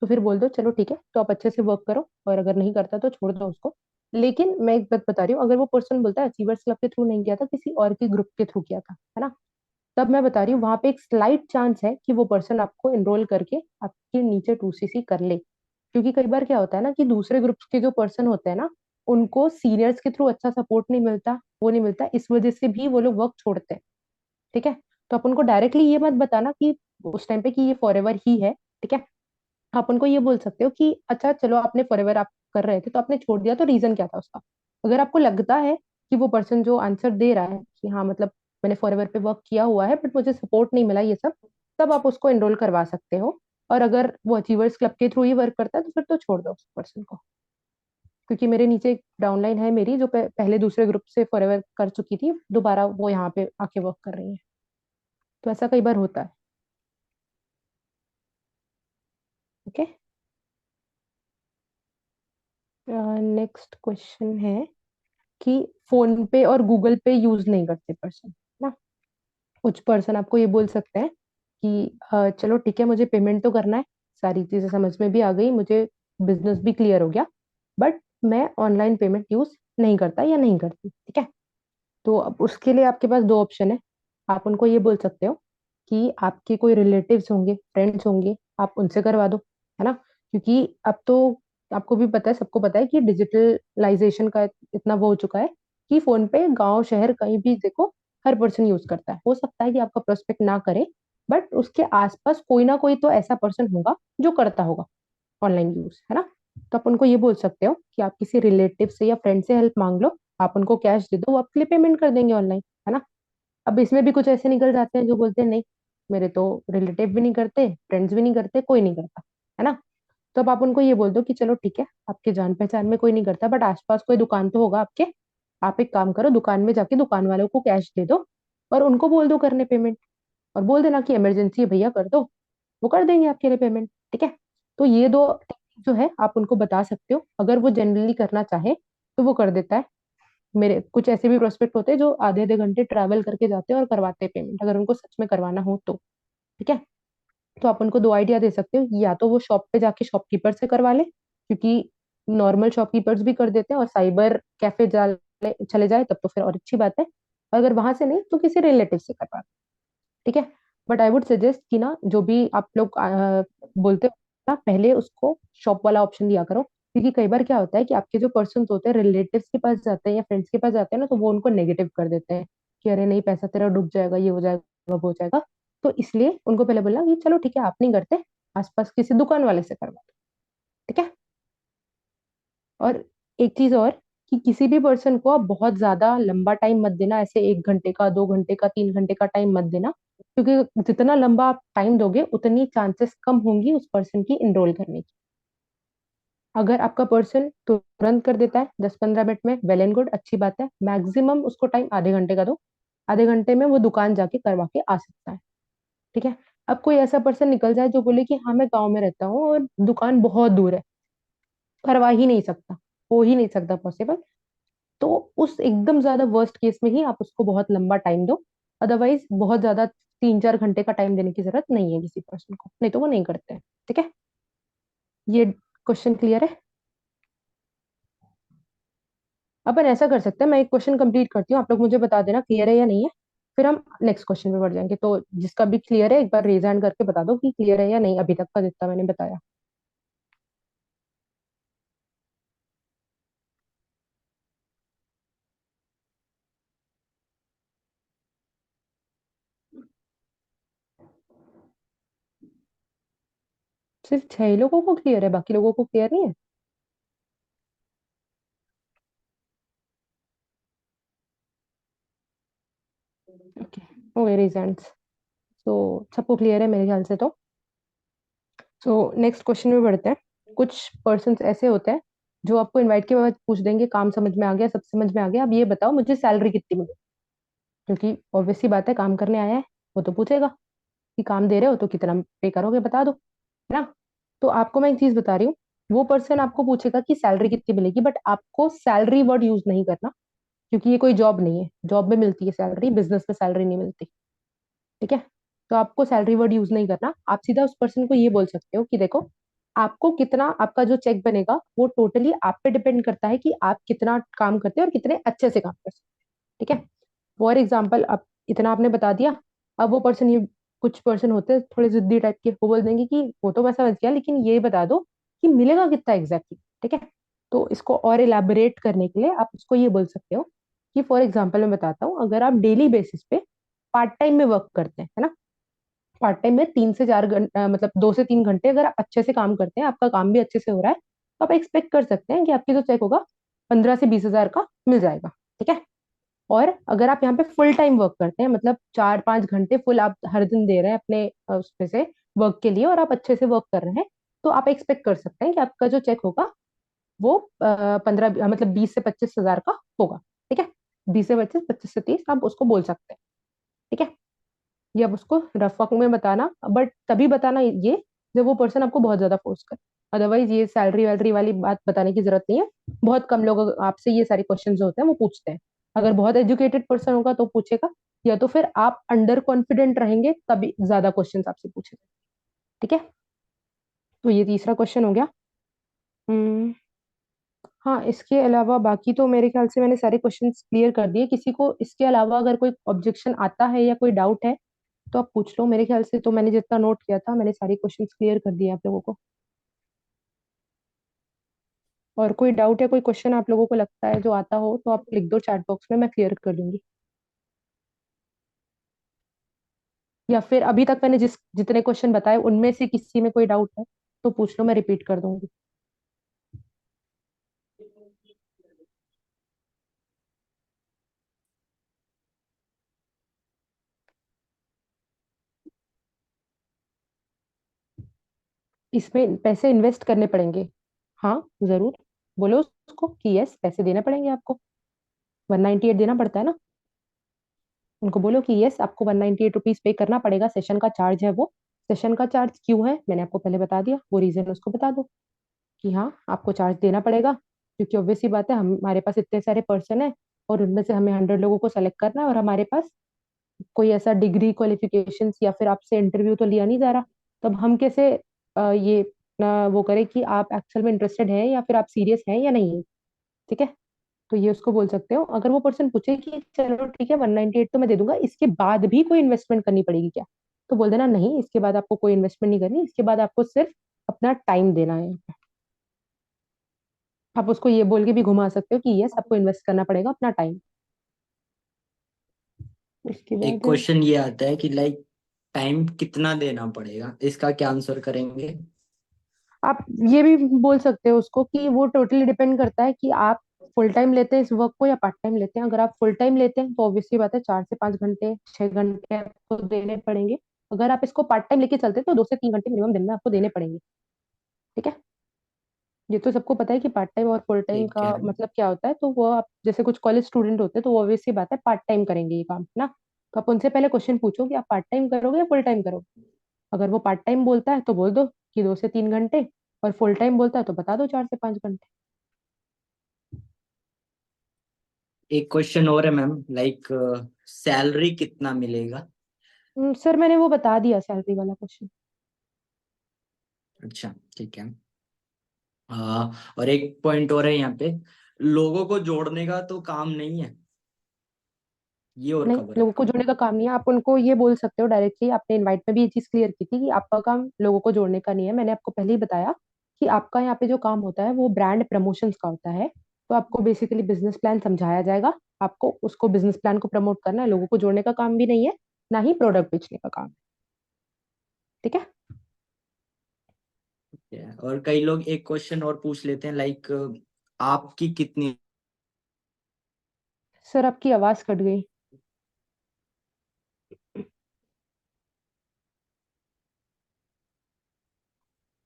तो फिर बोल दो चलो ठीक है, तो आप अच्छे से वर्क करो, और अगर नहीं करता तो छोड़ दो उसको। लेकिन मैं एक बात बता रही हूँ, अगर वो पर्सन बोलता है अचीवर्स क्लब के थ्रू नहीं किया था, किसी और के ग्रुप के थ्रू किया था, है ना, तब मैं बता रही हूँ वहां पे एक स्लाइट चांस है कि वो पर्सन आपको एनरोल करके आपके नीचे 2CC कर ले। क्योंकि कई बार क्या होता है ना कि दूसरे ग्रुप्स के जो पर्सन होते हैं ना, उनको सीनियर्स के थ्रू अच्छा सपोर्ट नहीं मिलता, वो नहीं मिलता, इस वजह से भी वो लोग वर्क छोड़ते हैं। ठीक है। तो आप उनको डायरेक्टली ये मत बताना कि उस टाइम पे कि ये फॉरएवर ही है। ठीक है। आप उनको ये बोल सकते हो कि अच्छा चलो, आपने फॉरएवर आप कर रहे थे तो आपने छोड़ दिया, तो रीजन क्या था उसका। अगर आपको लगता है कि वो पर्सन जो आंसर दे रहा है कि हाँ मतलब मैंने फॉरएवर पे वर्क किया हुआ है बट मुझे सपोर्ट नहीं मिला ये सब, तब आप उसको एनरोल करवा सकते हो। और अगर वो अचीवर्स क्लब के थ्रू ही वर्क करता है तो फिर तो छोड़ दो उस पर्सन को। क्योंकि मेरे नीचे एक डाउनलाइन है मेरी जो पहले दूसरे ग्रुप से फॉरएवर कर चुकी थी, दोबारा वो यहाँ पे आके वर्क कर रही है। तो ऐसा कई बार होता है। ओके। नेक्स्ट क्वेश्चन है कि फोन पे और गूगल पे यूज नहीं करते पर्सन ना। कुछ पर्सन आपको ये बोल सकते हैं कि चलो ठीक है, मुझे पेमेंट तो करना है, सारी चीजें समझ में भी आ गई, मुझे बिजनेस भी क्लियर हो गया, बट मैं ऑनलाइन पेमेंट यूज नहीं करता या नहीं करती। ठीक है। तो अब उसके लिए आपके पास 2 ऑप्शन है। आप उनको ये बोल सकते हो कि आपके कोई रिलेटिव्स होंगे, फ्रेंड्स होंगे, आप उनसे करवा दो, है ना। क्योंकि अब तो आपको भी पता है, सबको पता है कि डिजिटलाइजेशन का इतना वो हो चुका है कि फोन पे गांव शहर कहीं भी देखो, हर पर्सन यूज करता है। हो सकता है कि आपका प्रोस्पेक्ट ना करे, बट उसके आसपास कोई ना कोई तो ऐसा पर्सन होगा जो करता होगा ऑनलाइन यूज, है ना। तो आप उनको ये बोल सकते हो कि आप किसी रिलेटिव से या फ्रेंड से हेल्प मांग लो, आप उनको कैश दे दो, वो आपके लिए पेमेंट कर देंगे ऑनलाइन, है ना। अब इसमें भी कुछ ऐसे निकल जाते हैं जो बोलते हैं नहीं, मेरे तो रिलेटिव भी नहीं करते, फ्रेंड्स भी नहीं करते, कोई नहीं करता, है ना। तो अब आप उनको ये बोल दो कि चलो ठीक है, आपके जान पहचान में कोई नहीं करता, बट आसपास कोई दुकान तो होगा आपके, आप एक काम करो, दुकान में जाके दुकान वालों को कैश दे दो और उनको बोल दो करने पेमेंट, और बोल देना कि इमरजेंसी है भैया कर दो, वो कर देंगे आपके लिए पेमेंट, ठीक है। तो ये दो टेक्निक जो है आप उनको बता सकते हो, अगर वो जनरली करना चाहे तो वो कर देता है। मेरे कुछ ऐसे भी प्रोस्पेक्ट होते हैं जो आधे आधे घंटे ट्रैवल करके जाते हैं और करवाते हैं पेमेंट, अगर उनको सच में करवाना हो तो, ठीक है। तो आप उनको दो आइडिया दे सकते हो, या तो वो शॉप पे जाके शॉपकीपर से करवा ले, क्योंकि नॉर्मल शॉपकीपर्स भी कर देते हैं, और साइबर कैफे चले जाए तब तो फिर और अच्छी बात है, अगर वहां से नहीं तो किसी रिलेटिव से करवा लो, ठीक है। बट आई वुड सजेस्ट कि ना, जो भी आप लोग बोलते हो ना, पहले उसको शॉप वाला ऑप्शन दिया करो, क्योंकि कई बार क्या होता है कि आपके जो पर्सन होते हैं रिलेटिव्स के पास जाते हैं या फ्रेंड्स के पास जाते हैं ना, तो वो उनको नेगेटिव कर देते हैं कि अरे नहीं, पैसा तेरा डूब जाएगा, ये हो जाएगा, वो हो जाएगा। तो इसलिए उनको पहले बोलना कि चलो ठीक है, आप नहीं करते, आसपास किसी दुकान वाले से करवा दो, ठीक है। और एक चीज और, कि किसी भी पर्सन को आप बहुत ज्यादा लंबा टाइम मत देना, ऐसे 1 घंटे का, 2 घंटे का, 3 घंटे का टाइम मत देना, क्योंकि जितना लंबा आप टाइम दोगे उतनी चांसेस कम होंगी उस पर्सन की इनरोल करने की। अगर आपका पर्सन तुरंत कर देता है 10-15 मिनट में, वेल एंड गुड, अच्छी बात है, मैक्सिमम उसको टाइम आधे घंटे का दो, आधे घंटे में वो दुकान जाके करवा के आ सकता है, ठीक है। अब कोई ऐसा पर्सन निकल जाए जो बोले कि हाँ मैं गाँव में रहता हूँ और दुकान बहुत दूर है, करवा ही नहीं सकता, हो ही नहीं सकता पॉसिबल, तो उस एकदम ज्यादा वर्स्ट केस में ही आप उसको बहुत लंबा टाइम दो, अदरवाइज बहुत ज्यादा 3-4 घंटे का टाइम देने की जरूरत नहीं है किसी पर्सन को, नहीं तो वो नहीं करते हैं, ठीक है। ये क्वेश्चन क्लियर है। अपन ऐसा कर सकते हैं, मैं एक क्वेश्चन कंप्लीट करती हूँ, आप लोग मुझे बता देना क्लियर है या नहीं है, फिर हम नेक्स्ट क्वेश्चन पे बढ़ जाएंगे। तो जिसका भी क्लियर है एक बार रेज हैंड करके बता दो कि क्लियर है या नहीं अभी तक का जितना मैंने बताया। सिर्फ 6 लोगों को क्लियर है, बाकी लोगों को क्लियर नहीं है? ओके, हो गए रेज हैंड्स, तो सबको क्लियर है मेरे ख्याल से। तो सो नेक्स्ट क्वेश्चन में बढ़ते हैं। कुछ पर्सन ऐसे होते हैं जो आपको इनवाइट के बाद पूछ देंगे, काम समझ में आ गया, सब समझ में आ गया, अब ये बताओ मुझे सैलरी कितनी मिले, क्योंकि ऑब्वियस सी बात है, काम करने आया है, वो तो पूछेगा कि काम दे रहे हो तो कितना पे करोगे बता दो, है ना। तो आपको मैं एक चीज बता रही हूँ, वो पर्सन आपको पूछेगा कि सैलरी कितनी मिलेगी, बट आपको सैलरी वर्ड यूज नहीं करना, क्योंकि ये कोई जॉब नहीं है, जॉब में मिलती है सैलरी, बिजनेस में सैलरी नहीं मिलती, ठीक है। तो आपको सैलरी वर्ड यूज नहीं करना, आप सीधा उस पर्सन को ये बोल सकते हो कि देखो, आपको कितना, आपका जो चेक बनेगा वो टोटली आप पे डिपेंड करता है कि आप कितना काम करते हैं और कितने अच्छे से काम करते हैं, ठीक है। फॉर एग्जाम्पल, अब इतना आपने बता दिया, अब वो पर्सन, ये कुछ पर्सन होते हैं थोड़े जिद्दी टाइप के, वो बोल देंगे कि वो तो मैं समझ गया, लेकिन ये बता दो कि मिलेगा कितना एग्जैक्टली, ठीक है। तो इसको और इलेबोरेट करने के लिए आप उसको ये बोल सकते हो कि फॉर एग्जाम्पल मैं बताता हूँ, अगर आप डेली बेसिस पे पार्ट टाइम में वर्क करते हैं, है ना, पार्ट टाइम में 3 से 4 घंटे, मतलब 2 से 3 घंटे अगर आप अच्छे से काम करते हैं, आपका काम भी अच्छे से हो रहा है, तो आप एक्सपेक्ट कर सकते हैं कि आपकी जो चेक होगा 15 से 20 हजार का मिल जाएगा, ठीक है। और अगर आप यहाँ पे फुल टाइम वर्क करते हैं, मतलब 4-5 घंटे फुल आप हर दिन दे रहे हैं अपने उसमें से वर्क के लिए, और आप अच्छे से वर्क कर रहे हैं, तो आप एक्सपेक्ट कर सकते हैं कि आपका जो चेक होगा वो 15, मतलब 20 से 25 हजार का होगा, ठीक है। 20 से 25, 25 से 30 आप उसको बोल सकते हैं, ठीक है। ये आप उसको रफ वर्क में बताना, बट तभी बताना ये जब वो पर्सन आपको बहुत ज्यादा फोर्स करे, अदरवाइज ये सैलरी वैलरी वाली बात बताने की जरूरत नहीं है। बहुत कम लोग आपसे ये सारे क्वेश्चन जो होते हैं वो पूछते हैं, अगर बहुत एजुकेटेड पर्सन होगा तो पूछेगा, या तो फिर आप अंडर कॉन्फिडेंट रहेंगे तभी ज्यादा क्वेश्चन आपसे पूछेगा, ठीक है। तो ये तीसरा क्वेश्चन हो गया। हम्म, हाँ, इसके अलावा बाकी तो मेरे ख्याल से मैंने सारे क्वेश्चंस क्लियर कर दिए, किसी को इसके अलावा अगर कोई ऑब्जेक्शन आता है या कोई डाउट है तो आप पूछ लो, मेरे ख्याल से तो मैंने जितना नोट किया था मैंने सारे क्वेश्चंस क्लियर कर दिए आप लोगों को। और कोई डाउट या कोई क्वेश्चन आप लोगों को लगता है जो आता हो तो आप लिख दो चैट बॉक्स में, मैं क्लियर कर दूंगी। या फिर अभी तक मैंने जितने क्वेश्चन बताए उनमें से किसी में कोई डाउट है तो पूछ लो, मैं रिपीट कर दूंगी। इसमें पैसे इन्वेस्ट करने पड़ेंगे? हाँ जरूर। बोलो उसको कि यस, पैसे देने पड़ेंगे आपको। 198 देना पड़ता है ना। उनको बोलो कि यस, आपको 198 रुपीज पे करना पड़ेगा, सेशन का चार्ज है वो। सेशन का चार्ज क्यों है मैंने आपको पहले बता दिया, वो रीजन उसको बता दो कि हाँ आपको चार्ज देना पड़ेगा, क्योंकि ऑब्वियस सी बात है, हमारे पास इतने सारे पर्सन है और उनमें से हमें 100 लोगों को सेलेक्ट करना है, और हमारे पास कोई ऐसा डिग्री क्वालिफिकेशंस या फिर आपसे इंटरव्यू तो लिया नहीं जा रहा। तो अब हम कैसे ये वो करें कि आप एक्चुअल में इंटरेस्टेड हैं या फिर आप सीरियस हैं या नहीं है। ठीक है। तो ये उसको बोल सकते हो। अगर वो पर्सन पूछे कि चलो ठीक है 198 तो मैं दे दूंगा, इसके बाद भी कोई इन्वेस्टमेंट करनी पड़ेगी क्या, तो बोल देना नहीं, इसके बाद आपको कोई इन्वेस्टमेंट नहीं करनी, इसके बाद आपको सिर्फ अपना टाइम देना है। आप उसको ये बोल के भी घुमा सकते हो कि यस आपको इन्वेस्ट करना पड़ेगा अपना टाइम। उसके एक बाद क्वेश्चन ये आता है कि लाइक टाइम कितना देना पड़ेगा, इसका क्या आंसर करेंगे? आप ये भी बोल सकते हो उसको कि वो टोटली डिपेंड करता है कि आप फुल टाइम लेते हैं इस वर्क को या पार्ट टाइम लेते हैं। अगर आप फुल टाइम लेते हैं तो ऑब्वियसली बात है 4 से 5 घंटे 6 घंटे आपको देने पड़ेंगे। अगर आप इसको पार्ट टाइम लेके चलते हैं तो 2 से 3 घंटे मिनिमम दिन में आपको देने पड़ेंगे। ठीक है। ये तो सबको पता है कि पार्ट टाइम और फुल टाइम ठीक का है। मतलब क्या होता है। तो वो आप जैसे कुछ कॉलेज स्टूडेंट होते हैं तो वो ऑब्वियसली बात है पार्ट टाइम करेंगे ये काम ना। तो आप उनसे पहले क्वेश्चन पूछो कि आप पार्ट टाइम करोगे या फुल टाइम करोगे। अगर वो पार्ट टाइम बोलता है तो बोल दो कि 2 से 3 घंटे, और फुल टाइम बोलता है तो बता दो 4 से 5 घंटे। एक क्वेश्चन और है मैम, लाइक सैलरी कितना मिलेगा? सर मैंने वो बता दिया सैलरी वाला क्वेश्चन। अच्छा ठीक है। और एक पॉइंट और है यहाँ पे, लोगों को जोड़ने का तो काम नहीं है, ये और नहीं, कवर है। लोगों को जोड़ने का काम नहीं है। आप उनको ये बोल सकते हो डायरेक्टली, आपने इनवाइट में भी ये चीज क्लियर की थी कि आपका काम लोगों को जोड़ने का नहीं है। मैंने आपको पहले ही बताया कि आपका यहाँ पे जो काम होता है वो ब्रांड प्रमोशंस का होता है। तो आपको बेसिकली बिजनेस प्लान समझाया जाएगा, आपको उसको बिजनेस प्लान को प्रमोट करना है, लोगों को जोड़ने का काम भी नहीं है, ना ही प्रोडक्ट बेचने का काम है। ठीक है। और कई लोग एक क्वेश्चन और पूछ लेते हैं, लाइक आपकी कितनी। सर आपकी आवाज कट गई।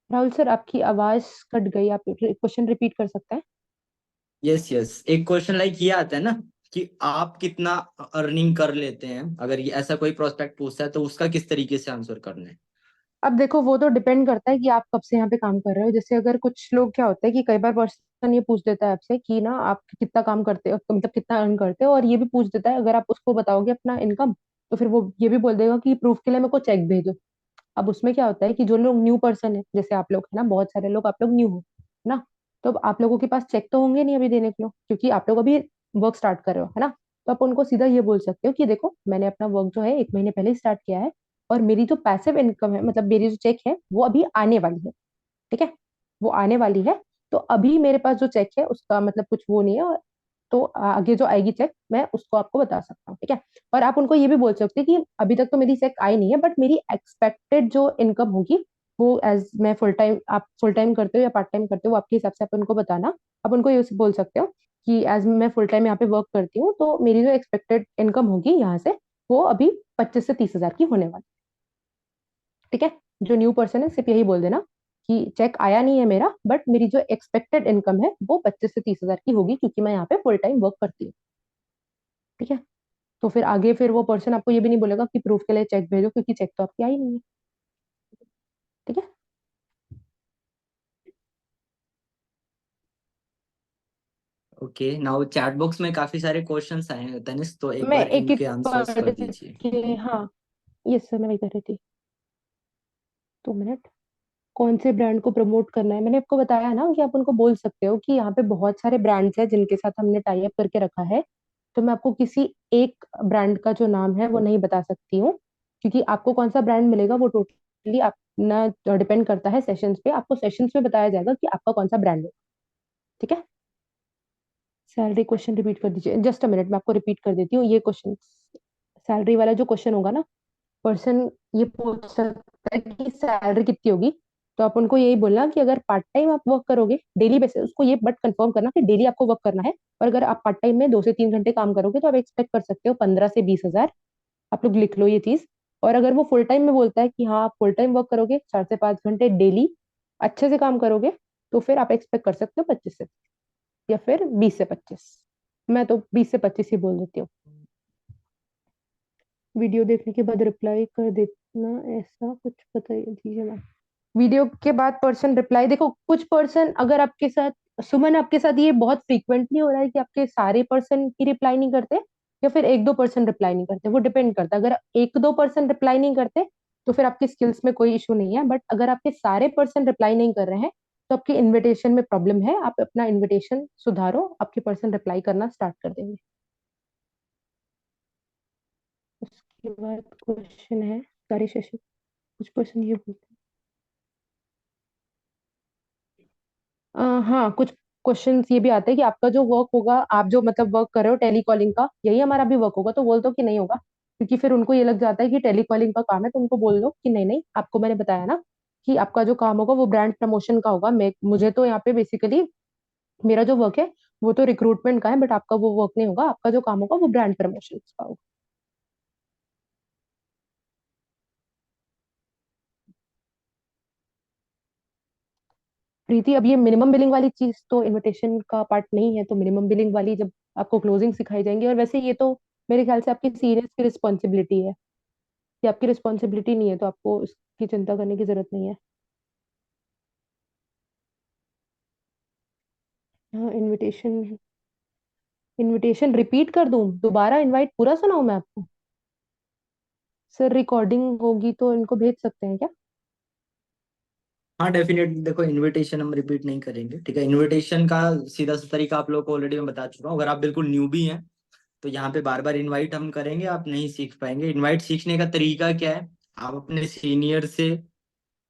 राहुल सर आपकी आवाज कट गई, आप क्वेश्चन रिपीट कर सकते हैं? यस यस, एक क्वेश्चन लाइक ये आता है ना कि आप कितना अर्निंग कर लेते हैं, अगर ये ऐसा कोई प्रोस्पेक्ट पूछता है तो उसका किस तरीके से आंसर करना है? अब देखो वो तो डिपेंड करता है कि आप कब से यहाँ पे काम कर रहे हो। जैसे अगर कुछ लोग क्या होता है कि कई बार पर्सन ये पूछ देता है आपसे कि ना आप कितना काम करते हो, तो मतलब कितना अर्न करते हो, और ये भी पूछ देता है अगर आप उसको बताओगे अपना इनकम तो फिर वो ये भी बोल देगा कि प्रूफ के लिए मेरे को चेक भेजो। अब उसमें क्या होता है कि जो लोग न्यू पर्सन है, जैसे आप लोग है ना, बहुत सारे लोग आप लोग न्यू हो ना, तो अब आप लोगों के पास चेक तो होंगे नहीं अभी देने के लिए, क्योंकि आप लोग अभी वर्क स्टार्ट कर रहे हो है ना। तो आप उनको सीधा ये बोल सकते हो कि देखो मैंने अपना वर्क जो है 1 महीने पहले ही स्टार्ट किया है, और मेरी जो पैसिव इनकम है, मतलब मेरी जो चेक है वो अभी आने वाली है। ठीक है। वो आने वाली है। तो अभी मेरे पास जो चेक है उसका मतलब कुछ वो नहीं है, तो आगे जो आएगी चेक मैं उसको आपको बता सकता हूँ। ठीक है। और आप उनको ये भी बोल सकते हैं कि अभी तक तो मेरी चेक आई नहीं है, बट मेरी एक्सपेक्टेड जो इनकम होगी वो एज मैं फुल टाइम, आप फुल टाइम करते हो या पार्ट टाइम करते हो वो आपके हिसाब से आप उनको बताना। आप उनको ये बोल सकते हो कि एज मैं फुल टाइम यहाँ पे वर्क करती हूँ तो मेरी जो एक्सपेक्टेड इनकम होगी यहाँ से वो अभी 25 से 30 हजार की होने वाली। ठीक है। जो न्यू पर्सन है सिर्फ यही बोल देना कि चेक आया नहीं है मेरा, बट मेरी जो एक्सपेक्टेड इनकम है वो 25 से 30 हजार की होगी, क्योंकि मैं यहाँ पे फुल टाइम वर्क करती हूँ। ठीक है। तो फिर आगे फिर वो पर्सन आपको ये भी नहीं बोलेगा कि प्रूफ के लिए चेक भेजो, क्योंकि चेक तो आपकी आई नहीं है। ठीक है। ओके, नाउ चैट बॉक्स में काफी सारे क्वेश्चंस आए हैं तनिष्क, तो एक मैं बार एक एक इनके आंसर्स कर पढ़ दीजिए। के, हाँ यस सर मैं वही कर रही थी। 2 मिनट। कौन से ब्रांड को प्रमोट करना है, मैंने आपको बताया ना कि आप उनको बोल सकते हो कि यहाँ पे बहुत सारे ब्रांड्स हैं जिनके साथ हमने टाई अप करके रखा है। तो मैं आपको किसी एक ब्रांड का जो नाम है वो नहीं बता सकती हूँ, क्योंकि आपको कौन सा ब्रांड मिलेगा वो टोटली आप ना डिपेंड करता है सेशंस पे। आपको सेशंस में बताया जाएगा कि आपका कौन सा ब्रांड है। ठीक है। सैलरी क्वेश्चन रिपीट कर दीजिए, जस्ट अ मिनट मैं आपको रिपीट कर देती हूँ ये क्वेश्चन। सैलरी वाला जो क्वेश्चन होगा ना पर्सन ये पूछ सकता है कि सैलरी कितनी होगी। तो आप उनको यही बोलना कि अगर पार्ट टाइम आप वर्क करोगे डेली बेसिस, उसको ये बट कंफर्म करना कि डेली आपको वर्क करना है। और अगर आप पार्ट टाइम में 2 से 3 घंटे काम करोगे तो आप एक्सपेक्ट कर सकते हो 15 से 20 हजार। आप लोग लिख लो ये चीज। और अगर वो फुल टाइम में बोलता है कि हाँ आप फुल टाइम वर्क करोगे 4 से 5 घंटे डेली, अच्छे से काम करोगे, तो फिर आप एक्सपेक्ट कर सकते हो 25 से, या फिर 20 से 25। मैं तो 20 से 25 ही बोल देती हूँ। वीडियो देखने के बाद रिप्लाई कर देना, ऐसा कुछ बताइए दीजिए मैम। वीडियो के बाद पर्सन रिप्लाई, देखो कुछ पर्सन अगर आपके साथ, सुमन आपके साथ ये बहुत फ्रीक्वेंटली हो रहा है कि आपके सारे पर्सन की रिप्लाई नहीं करते, या फिर 1-2 पर्सन रिप्लाई नहीं करते, वो डिपेंड करता है। अगर 1-2 पर्सन रिप्लाई नहीं करते तो फिर आपकी स्किल्स में कोई इशू नहीं है, बट अगर आपके सारे पर्सन रिप्लाई नहीं कर रहे हैं तो आपके इनविटेशन में प्रॉब्लम है। आप अपना इनविटेशन सुधारो, आपके पर्सन रिप्लाई करना स्टार्ट कर देंगे। उसके बाद क्वेश्चन है, सारे सेशन कुछ पर्सन ये बोलते हैं। हाँ, कुछ क्वेश्चंस ये भी आते हैं कि आपका जो वर्क होगा, आप जो मतलब वर्क कर रहे हो टेली कॉलिंग का, यही हमारा भी वर्क होगा, तो बोल दो कि नहीं होगा। क्योंकि फिर उनको ये लग जाता है कि टेली कॉलिंग का काम है, तो उनको बोल दो कि नहीं नहीं, आपको मैंने बताया ना कि आपका जो काम होगा वो ब्रांड प्रमोशन का होगा। मैं मुझे तो यहाँ पे बेसिकली मेरा जो वर्क है वो तो रिक्रूटमेंट का है, बट आपका वो वर्क नहीं होगा। आपका जो काम होगा वो ब्रांड प्रमोशन का होगा। प्रीति, अब ये मिनिमम बिलिंग वाली चीज तो इनविटेशन का पार्ट नहीं है, तो मिनिमम बिलिंग वाली जब आपको क्लोजिंग सिखाई जाएंगी, और वैसे ये तो मेरे ख्याल से आपकी सीनियर्स की रिस्पॉन्सिबिलिटी है, ये आपकी रिस्पॉन्सिबिलिटी नहीं है, तो आपको इसकी चिंता करने की जरूरत नहीं है। हाँ, इनविटेशन, इनविटेशन रिपीट कर दूं, दोबारा इनवाइट पूरा सुनाऊं मैं आपको? सर रिकॉर्डिंग होगी तो इनको भेज सकते हैं क्या? हाँ डेफिनेटली, देखो इनविटेशन हम रिपीट नहीं करेंगे, ठीक है। इनविटेशन का सीधा सा तरीका आप लोगों को ऑलरेडी मैं बता चुका हूँ। अगर आप बिल्कुल न्यूबी हैं तो यहाँ पे बार बार इनवाइट हम करेंगे, आप नहीं सीख पाएंगे। इनवाइट सीखने का तरीका क्या है, आप अपने सीनियर से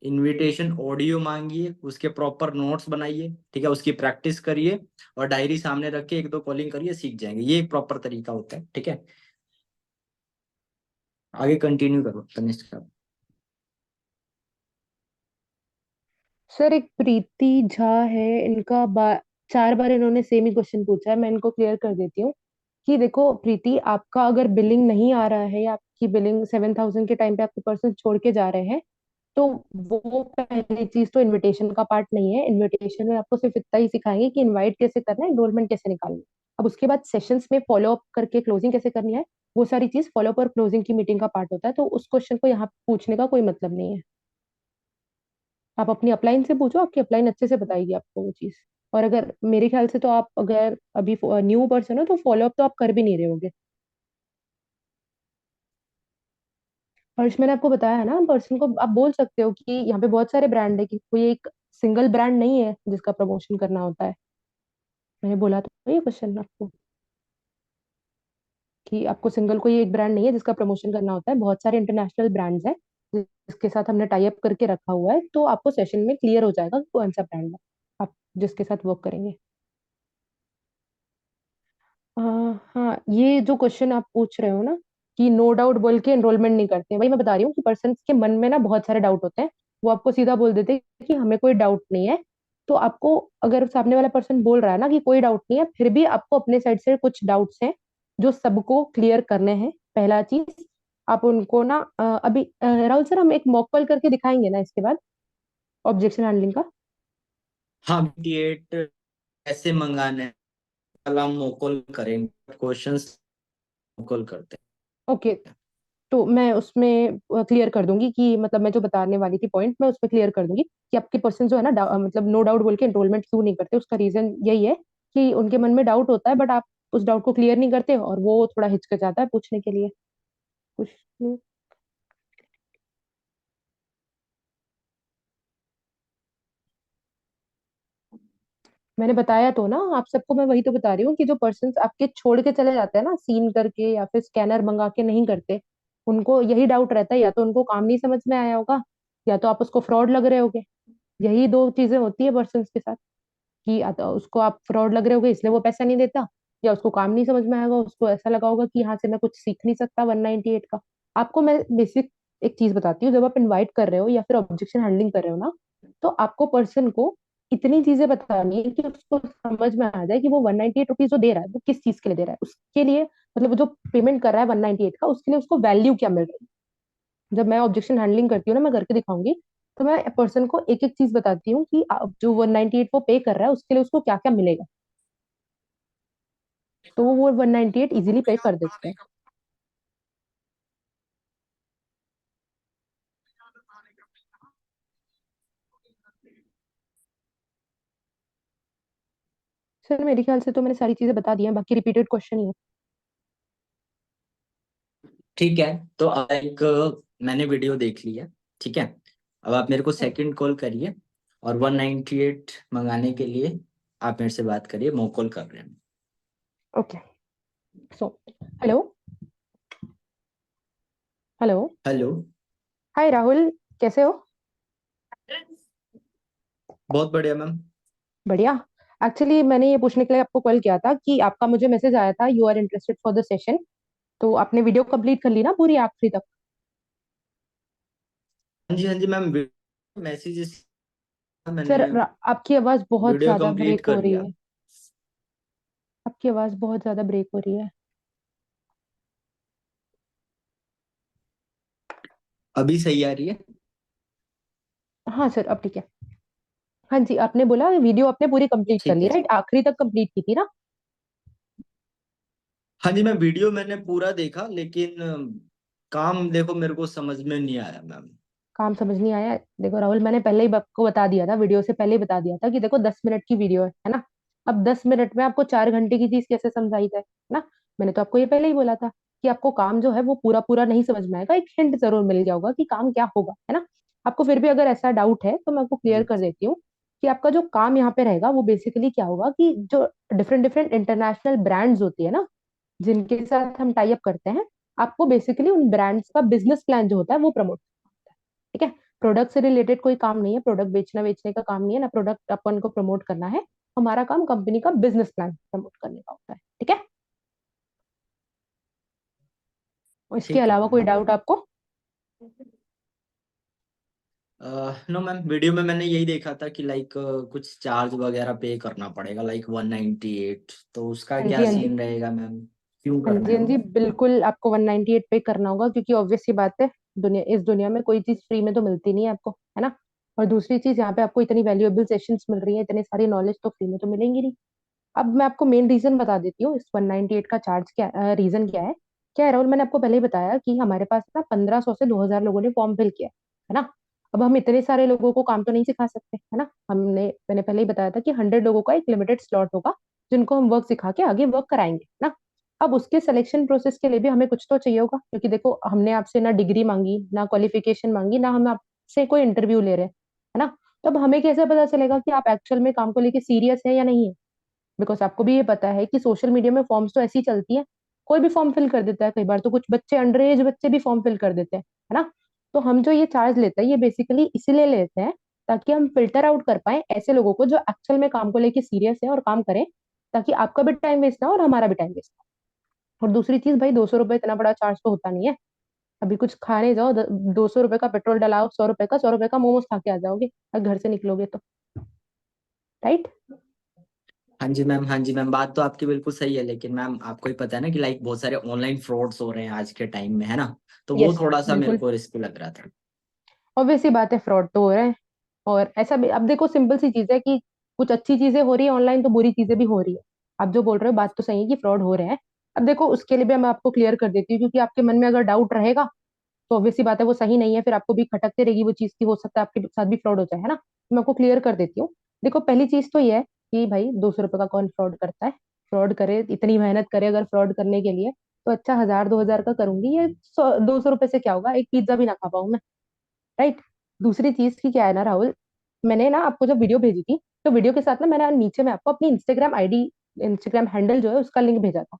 इनविटेशन ऑडियो मांगिए, उसके प्रॉपर नोट्स बनाइए, ठीक है, उसकी प्रैक्टिस करिए, और डायरी सामने रख के 1-2 कॉलिंग करिए, सीख जाएंगे। ये एक प्रॉपर तरीका होता है, ठीक है। आगे कंटिन्यू करो तनिष्क का। सर एक प्रीति झा है, इनका 4 बार इन्होंने सेम ही क्वेश्चन पूछा है, मैं इनको क्लियर कर देती हूँ। कि देखो प्रीति, आपका अगर बिलिंग नहीं आ रहा है, या आपकी बिलिंग 7,000 के टाइम पे आपके पर्सन छोड़ के जा रहे हैं, तो वो पहली चीज तो इनविटेशन का पार्ट नहीं है। इनविटेशन में आपको सिर्फ इतना ही सिखाएंगे कि इनवाइट कैसे करना है, एनरोलमेंट कैसे निकालना है। अब उसके बाद सेशंस में फॉलो अप करके क्लोजिंग कैसे करनी है, वो सारी चीज फॉलो अप और क्लोजिंग की मीटिंग का पार्ट होता है, तो उस क्वेश्चन को यहाँ पूछने का कोई मतलब नहीं है। आप अपनी अपलाइन से पूछो, आपकी अपलाइन अच्छे से बताएगी आपको वो चीज। और अगर मेरे ख्याल से तो आप अगर अभी न्यू पर्सन हो तो फॉलो अप तो आप कर भी नहीं रहे होगे। हर्ष, मैंने आपको बताया है ना, पर्सन को आप बोल सकते हो कि यहाँ पे बहुत सारे ब्रांड है, कि कोई एक सिंगल ब्रांड नहीं है जिसका प्रमोशन करना होता है। मैंने बोला तो ये क्वेश्चन आपको कि आपको सिंगल कोई एक ब्रांड नहीं है जिसका प्रमोशन करना होता है, बहुत सारे इंटरनेशनल ब्रांड्स हैं जिसके साथ हमने टाई अप करके रखा हुआ है। तो आपको सेशन में क्लियर हो जाएगा कि कौन सा ब्रांड है आप जिसके साथ वर्क करेंगे। हाँ, ये जो क्वेश्चन आप पूछ रहे हो ना कि नो डाउट बोल के एनरोलमेंट नहीं करते, वही मैं बता रही हूँ कि पर्सन के मन में ना बहुत सारे डाउट होते हैं। वो आपको सीधा बोल देते हैं कि हमें कोई डाउट नहीं है। तो आपको, अगर सामने वाला पर्सन बोल रहा है ना कि कोई डाउट नहीं है, फिर भी आपको अपने साइड से कुछ डाउट्स हैं जो सबको क्लियर करने हैं। पहला चीज, आप उनको ना अभी राहुल सर, हम एक मॉक कॉल करके दिखाएंगे ना इसके बाद, ऑब्जेक्शन हैंडलिंग का। हाँ 28 ऐसे मंगाने हैं, कल हम मोकल करेंगे, क्वेश्चंस मोकल करते ओके, तो मैं उसमें क्लियर कर दूंगी कि मतलब मैं जो बताने वाली थी पॉइंट, मैं उसमें क्लियर कर दूंगी कि आपके पर्सन जो है ना मतलब नो डाउट बोल के एनरोलमेंट क्यों नहीं करते। उसका रीजन यही है कि उनके मन में डाउट होता है, बट आप उस डाउट को क्लियर नहीं करते, और वो थोड़ा हिचकिचाता है पूछने के लिए कुछ। मैंने बताया तो ना आप सबको, मैं वही तो बता रही हूँ कि जो पर्सन आपके छोड़ के चले जाते हैं ना सीन करके या फिर स्कैनर मंगा के नहीं करते, उनको यही डाउट रहता है, या तो उनको काम नहीं समझ में आया होगा, या तो आप उसको फ्रॉड लग रहे होगे। यही दो चीजें होती है पर्सन के साथ, कि या तो उसको आप फ्रॉड लग रहे होगे इसलिए वो पैसा नहीं देता, या उसको काम नहीं समझ में आएगा, उसको ऐसा लगा होगा कि यहाँ से मैं कुछ सीख नहीं सकता 198 का। आपको मैं बेसिक एक चीज बताती हूँ, जब आप इनवाइट कर रहे हो या फिर ऑब्जेक्शन हैंडलिंग कर रहे हो ना, तो आपको पर्सन को इतनी चीजें बतानी है कि उसको समझ में आ जाए कि वो 198 रुपीज जो दे रहा है वो किस चीज के लिए दे रहा है, उसके लिए मतलब वो जो पेमेंट कर रहा है 198 का, उसके लिए उसको वैल्यू क्या मिल रही है। जब मैं ऑब्जेक्शन हैंडलिंग करती हूँ ना, मैं करके दिखाऊंगी, तो मैं पर्सन को एक एक चीज बताती हूँ कि जो 198 वो पे कर रहा है उसके लिए उसको क्या क्या मिलेगा, तो वो 198 इजीली पे कर देते हैं। सर मेरे ख्याल से तो मैंने सारी चीजें बता दी हैं, बाकी रिपीटेड क्वेश्चन ही है। ठीक है, तो अब एक मैंने वीडियो देख ली है, ठीक है। अब आप मेरे को सेकंड कॉल करिए और 198 मंगाने के लिए आप मेरे से बात करिए, मैं कॉल कर रहे हैं। Okay. So hello. Hello. Hello. Hi Rahul, कैसे हो? बहुत बढ़िया मैम। बढ़िया। एक्चुअली मैंने ये पूछने के लिए आपको कॉल किया था कि आपका मुझे मैसेज आया था, you are interested for the session. तो आपने वीडियो कंप्लीट कर ली ना पूरी आखिरी तक? हाँ जी मैम, मैसेजेस मैंने सर आपकी आवाज बहुत वीडियो ज्यादा कंप्लीट ब्रेक हो कर रही लिया। है। आपकी आवाज बहुत ज्यादा ब्रेक हो रही है। अभी सही आ रही है? हाँ सर, अब ठीक है। हाँ जी, आपने बोला वीडियो आपने पूरी कंप्लीट कर ठीक ली, है। राइट? आखिरी तक कंप्लीट की थी ना? हाँ जी मैम, वीडियो मैंने पूरा देखा, लेकिन काम देखो मेरे को समझ में नहीं आया मैम। काम समझ नहीं आया? देखो राहुल, मैंने पहले ही आपको बता दिया था, वीडियो से पहले ही बता दिया था कि देखो 10 मिनट की वीडियो है ना। अब 10 मिनट में आपको 4 घंटे की चीज कैसे समझाई जाए, है ना? मैंने तो आपको ये पहले ही बोला था कि आपको काम जो है वो पूरा पूरा नहीं समझ में आएगा, एक हिंट जरूर मिल गया होगा कि काम क्या होगा, है ना? आपको फिर भी अगर ऐसा डाउट है तो मैं आपको क्लियर जी। कर देती हूँ कि आपका जो काम यहाँ पे रहेगा वो बेसिकली क्या होगा कि जो डिफरेंट डिफरेंट इंटरनेशनल ब्रांड्स होती है ना, जिनके साथ हम टाई अप करते हैं, आपको बेसिकली उन ब्रांड्स का बिजनेस प्लान जो होता है वो प्रमोट, ठीक है? प्रोडक्ट से रिलेटेड कोई काम नहीं है, प्रोडक्ट बेचना बेचने का काम नहीं है ना, प्रोडक्ट अपन को प्रमोट करना है। हमारा काम कंपनी का बिजनेस प्लान प्रमोट करने का होता है, ठीक है? और इसके ठीक है अलावा मैम। कोई डाउट आपको? नो मैम, वीडियो में मैंने यही देखा था कि लाइक कुछ चार्ज वगैरह पे करना पड़ेगा, लाइक 198, तो उसका हाँ क्या जी, हाँ जी। सीन रहेगा मैम? क्यों हाँ करना जी, है हाँ वो? जी, बिल्कुल आपको 198 पे करना होगा, क्योंकि ऑब्वियस सी बात है, इस दुनिया में कोई चीज फ्री में तो मिलती नहीं है आपको, है ना? और दूसरी चीज, यहाँ पे आपको इतनी वैल्यूएबल सेशंस मिल रही है, इतनी सारी नॉलेज तो फ्री में तो मिलेंगी नहीं। अब मैं आपको मेन रीजन बता देती हूँ, इस 198 का चार्ज क्या, रीजन क्या है। क्या है राहुल, मैंने आपको पहले ही बताया कि हमारे पास ना 1500 से 2000 लोगों ने फॉर्म फिल किया है ना? अब हम इतने सारे लोगों को काम तो नहीं सिखा सकते, है ना? मैंने पहले ही बताया था कि 100 लोगों का एक लिमिटेड स्लॉट होगा, जिनको हम वर्क सिखा के आगे वर्क कराएंगे ना। अब उसके सिलेक्शन प्रोसेस के लिए भी हमें कुछ तो चाहिए होगा, क्योंकि देखो हमने आपसे ना डिग्री मांगी, ना क्वालिफिकेशन मांगी, ना हम आपसे कोई इंटरव्यू ले रहे हैं, है ना? तो अब हमें कैसे पता चलेगा कि आप एक्चुअल में काम को लेके सीरियस है या नहीं है? बिकॉज आपको भी ये पता है कि सोशल मीडिया में फॉर्म्स तो ऐसी चलती है, कोई भी फॉर्म फिल कर देता है, कई बार तो कुछ बच्चे, अंडर एज बच्चे भी फॉर्म फिल कर देते हैं, है ना? तो हम जो ये चार्ज लेते हैं, ये बेसिकली इसीलिए लेते हैं ताकि हम फिल्टर आउट कर पाए ऐसे लोगों को जो एक्चुअल में काम को लेके सीरियस है और काम करें, ताकि आपका भी टाइम वेस्ट ना हो और हमारा भी टाइम वेस्ट ना हो। और दूसरी चीज भाई, 200 रुपये इतना बड़ा चार्ज तो होता नहीं है। अभी कुछ खाने जाओ, 200 रुपये का पेट्रोल डलाओ, 100 रुपये का, 100 रुपये का मोमोज खा के आ जाओगे अगर घर से निकलोगे तो, राइट? हाँ जी मैम, हाँ जी मैम, बात तो आपकी बिल्कुल सही है, लेकिन मैम आपको ही पता है ना कि लाइक बहुत सारे ऑनलाइन फ्रॉड्स हो रहे हैं आज के टाइम में, है ना? तो वो यस, थोड़ा सा मेरे बिल्कुल। को रिस्क लग रहा था। ऑब्वियस सी बात है, फ्रॉड तो हो रहा है। और ऐसा भी, अब देखो सिंपल सी चीज है कि कुछ अच्छी चीजें हो रही है ऑनलाइन, तो बुरी चीजें भी हो रही है। आप जो बोल रहे हो बात तो सही है कि फ्रॉड हो रहे हैं। अब देखो उसके लिए भी मैं आपको क्लियर कर देती हूँ, क्योंकि आपके मन में अगर डाउट रहेगा तो ऑब्वियस सी बात है वो सही नहीं है, फिर आपको भी खटकते रहेगी वो चीज की, हो सकता है आपके साथ भी फ्रॉड हो जाए, है ना? तो मैं आपको क्लियर कर देती हूँ। देखो पहली चीज तो ये है कि भाई 200 रुपये का कौन फ्रॉड करता है? फ्रॉड करे, इतनी मेहनत करे अगर फ्रॉड करने के लिए, तो अच्छा 1000 2000 का करूंगी, ये 200 रुपये से क्या होगा, एक पिज्जा भी ना खा पाऊं मैं, राइट? दूसरी चीज की क्या है ना राहुल, मैंने ना आपको जब वीडियो भेजी थी, तो वीडियो के साथ ना मैंने नीचे में आपको अपनी इंस्टाग्राम आईडी, इंस्टाग्राम हैंडल जो है उसका लिंक भेजा था।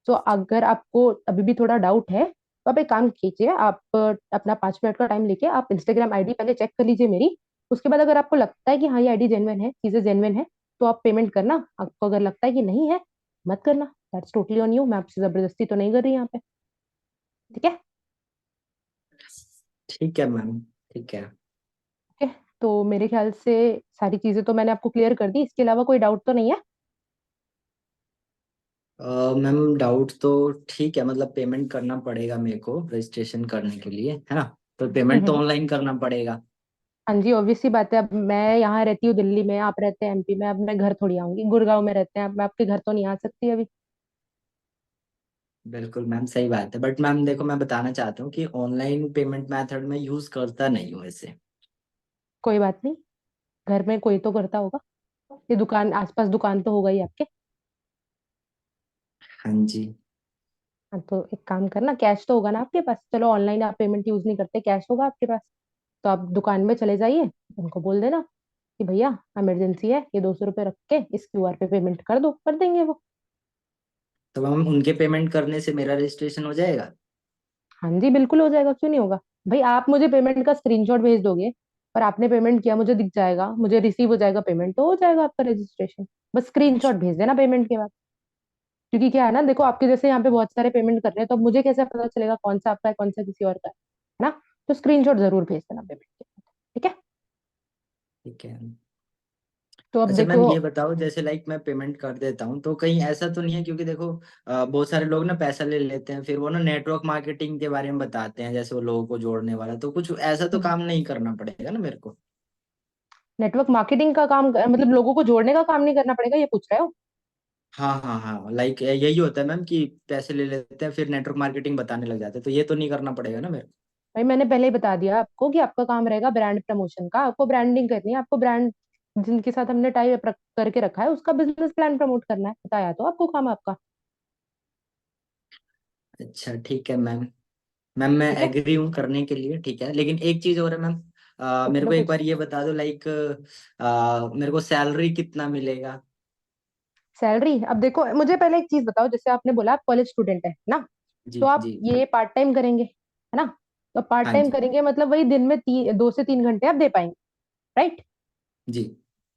तो अगर आपको अभी भी थोड़ा डाउट है, तो आप एक काम कीजिए, आप अपना 5 मिनट का टाइम लेके आप इंस्टाग्राम आईडी पहले चेक कर लीजिए मेरी। उसके बाद अगर आपको लगता है कि हाँ ये आईडी जेन्युइन है, चीजें जेन्युइन है, तो आप पेमेंट करना। आपको अगर लगता है कि नहीं है, मत करना, दैट्स टोटली ऑन यू। मैं आपसे जबरदस्ती तो नहीं कर रही यहाँ पे, ठीक है? ठीक है मैम, ठीक है। ओके, तो मेरे ख्याल से सारी चीजें तो मैंने आपको क्लियर कर दी, इसके अलावा कोई डाउट तो नहीं है? मैम डाउट तो ठीक है, मतलब पेमेंट करना पड़ेगा मेरे को रजिस्ट्रेशन करने के लिए, है ना? तो पेमेंट तो हम्म। ऑनलाइन करना पड़ेगा। हाँ जी, ऑब्वियस सी बात है। अब मैं यहाँ रहती हूँ दिल्ली में, आप रहते हैं एमपी में, अब मैं घर थोड़ी आऊंगी, गुड़गांव में रहते हैं, अब मैं आपके घर तो नहीं आ सकती अभी। बिल्कुल मैम, सही बात है, बट मैम देखो मैं बताना चाहता हूँ कि ऑनलाइन पेमेंट मेथड में यूज करता नहीं हूँ ऐसे। कोई बात नहीं, घर में कोई तो करता होगा, ये दुकान आसपास दुकान तो होगा ही आपके। हाँ जी। हाँ, तो एक काम करना, कैश तो होगा ना आपके पास? चलो ऑनलाइन आप पेमेंट यूज नहीं करते, कैश होगा आपके पास, तो आप दुकान में चले जाइए, उनको बोल देना कि भैया इमरजेंसी है, ये 200 रुपये रख के इस क्यूआर पे पेमेंट कर दो, कर देंगे वो। तो मैम उनके पेमेंट करने से मेरा रजिस्ट्रेशन हो जाएगा? हाँ जी, बिल्कुल हो जाएगा, क्यों नहीं होगा? भाई आप मुझे पेमेंट का स्क्रीनशॉट भेज दोगे और आपने पेमेंट किया, मुझे दिख जाएगा, मुझे रिसीव हो जाएगा पेमेंट, तो हो जाएगा आपका रजिस्ट्रेशन। बस स्क्रीनशॉट अच्छा। भेज देना पेमेंट के बाद। क्योंकि क्या है ना, देखो आपके जैसे यहाँ पे बहुत सारे पेमेंट कर रहे हैं, तो अब मुझे कैसे पता चलेगा कौन सा आपका है कौन सा किसी और का है ना? तो स्क्रीनशॉट जरूर भेज देना पेमेंट के बाद, ठीक है? ठीक है। तो अब अच्छा मैम देखो। ये बताओ, जैसे लाइक मैं पेमेंट कर देता हूँ तो कहीं ऐसा तो नहीं है, क्योंकि देखो बहुत सारे लोग ना पैसा ले लेते हैं, फिर वो ना नेटवर्क मार्केटिंग के बारे में बताते हैं, जैसे वो लोगों को जोड़ने वाला, तो कुछ ऐसा तो काम नहीं करना पड़ेगा ना मेरे को? नेटवर्क मार्केटिंग का काम मतलब लोगों को जोड़ने का काम नहीं करना पड़ेगा, ये पूछ रहे हो? हाँ हाँ हाँ, लाइक यही होता है मैम कि पैसे ले लेते हैं फिर नेटवर्क मार्केटिंग बताने लग जाते हैं, तो ये तो नहीं करना पड़ेगा ना मेरे को? भाई मैंने पहले ही बता दिया आपको कि आपका काम रहेगा ब्रांड प्रमोशन का, आपको ब्रांडिंग करनी है, आपको ब्रांड जिनके साथ हमने टाई अप करके रखा है उसका बिजनेस प्लान प्रमोट करना है, बताया तो आपको काम आपका। अच्छा ठीक है मैम। मैम मैं ठीक है, एग्री हूँ करने के लिए, ठीक है, लेकिन एक चीज और है मैम। मेरे पूछो को एक पूछो। बार ये बता दो, लाइक मेरे को सैलरी कितना मिलेगा? सैलरी, अब देखो मुझे पहले एक चीज बताओ, जैसे आपने बोला आप कॉलेज स्टूडेंट है ना, जी तो आप जी। ये पार्ट टाइम करेंगे है ना? तो पार्ट हाँ टाइम जी। करेंगे मतलब वही दिन में 2 से 3 घंटे आप दे पाएंगे, राइट? जी।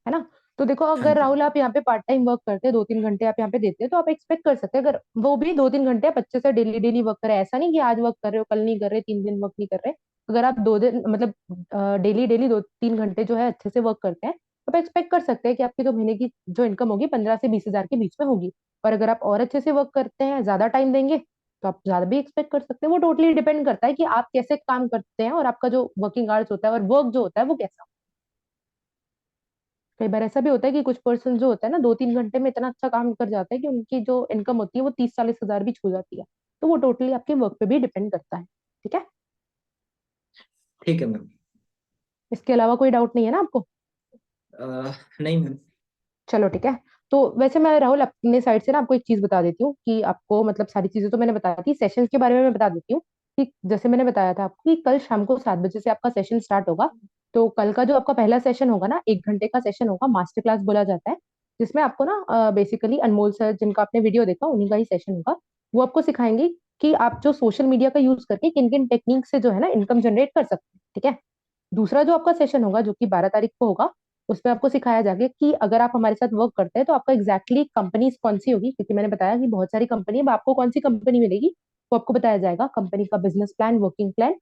है ना? तो देखो हाँ अगर जी। राहुल आप यहाँ पे पार्ट टाइम वर्क करते हैं, 2-3 घंटे आप यहाँ पे देते हैं, तो आप एक्सपेक्ट कर सकते हैं, अगर वो भी 2-3 घंटे आप अच्छे से डेली डेली वर्क करें, ऐसा नहीं कि आज वर्क कर रहे हो कल नहीं कर रहे, 3 दिन वर्क नहीं कर रहे। अगर आप 2 दिन मतलब डेली डेली 2-3 घंटे जो है अच्छे से वर्क करते हैं, तो आप एक्सपेक्ट कर सकते हैं कि आपकी जो महीने की जो इनकम होगी 15 से 20 हजार के बीच में होगी। और अगर आप और अच्छे से वर्क करते हैं, ज्यादा टाइम देंगे, तो आप ज्यादा भी एक्सपेक्ट कर सकते हैं। वो टोटली डिपेंड करता है कि आप कैसे काम करते हैं और आपका जो वर्किंग आवर्स होता है और वर्क जो होता है वो कैसा। कई बार ऐसा भी होता है कि कुछ पर्सन जो होता है ना 2-3 घंटे में इतना अच्छा काम कर जाता है कि उनकी जो इनकम होती है वो 30-40 हजार भी छू जाती है। तो वो टोटली आपके वर्क पे भी डिपेंड करता है, ठीक है? ठीक है मैम। इसके अलावा कोई डाउट नहीं है ना आपको? नहीं मैम। चलो ठीक है। तो वैसे मैं राहुल अपने साइड से ना आपको एक चीज बता देती हूँ कि आपको मतलब सारी चीजें तो मैंने बता दी, सेशंस के बारे में मैं बता देती हूँ कि जैसे मैंने बताया था आपको कि कल शाम को 7 बजे से आपका सेशन स्टार्ट होगा। तो कल का जो आपका पहला सेशन होगा ना, 1 घंटे का सेशन होगा, मास्टर क्लास बोला जाता है, जिसमें आपको ना बेसिकली अनमोल सर जिनका आपने वीडियो देखा उन्हीं का ही सेशन होगा। वो आपको सिखाएंगे कि आप जो सोशल मीडिया का यूज करके किन किन टेक्निक से जो है ना इनकम जनरेट कर सकते हैं, ठीक है? दूसरा जो आपका सेशन होगा जो कि 12 तारीख को होगा, उसमें आपको सिखाया जाएगा कि अगर आप हमारे साथ वर्क करते हैं तो आपका एग्जैक्टली कंपनी कौन सी होगी, क्योंकि मैंने बताया कि बहुत सारी कंपनी है, अब आपको कौन सी कंपनी मिलेगी वो आपको बताया जाएगा, कंपनी का business plan, working plan,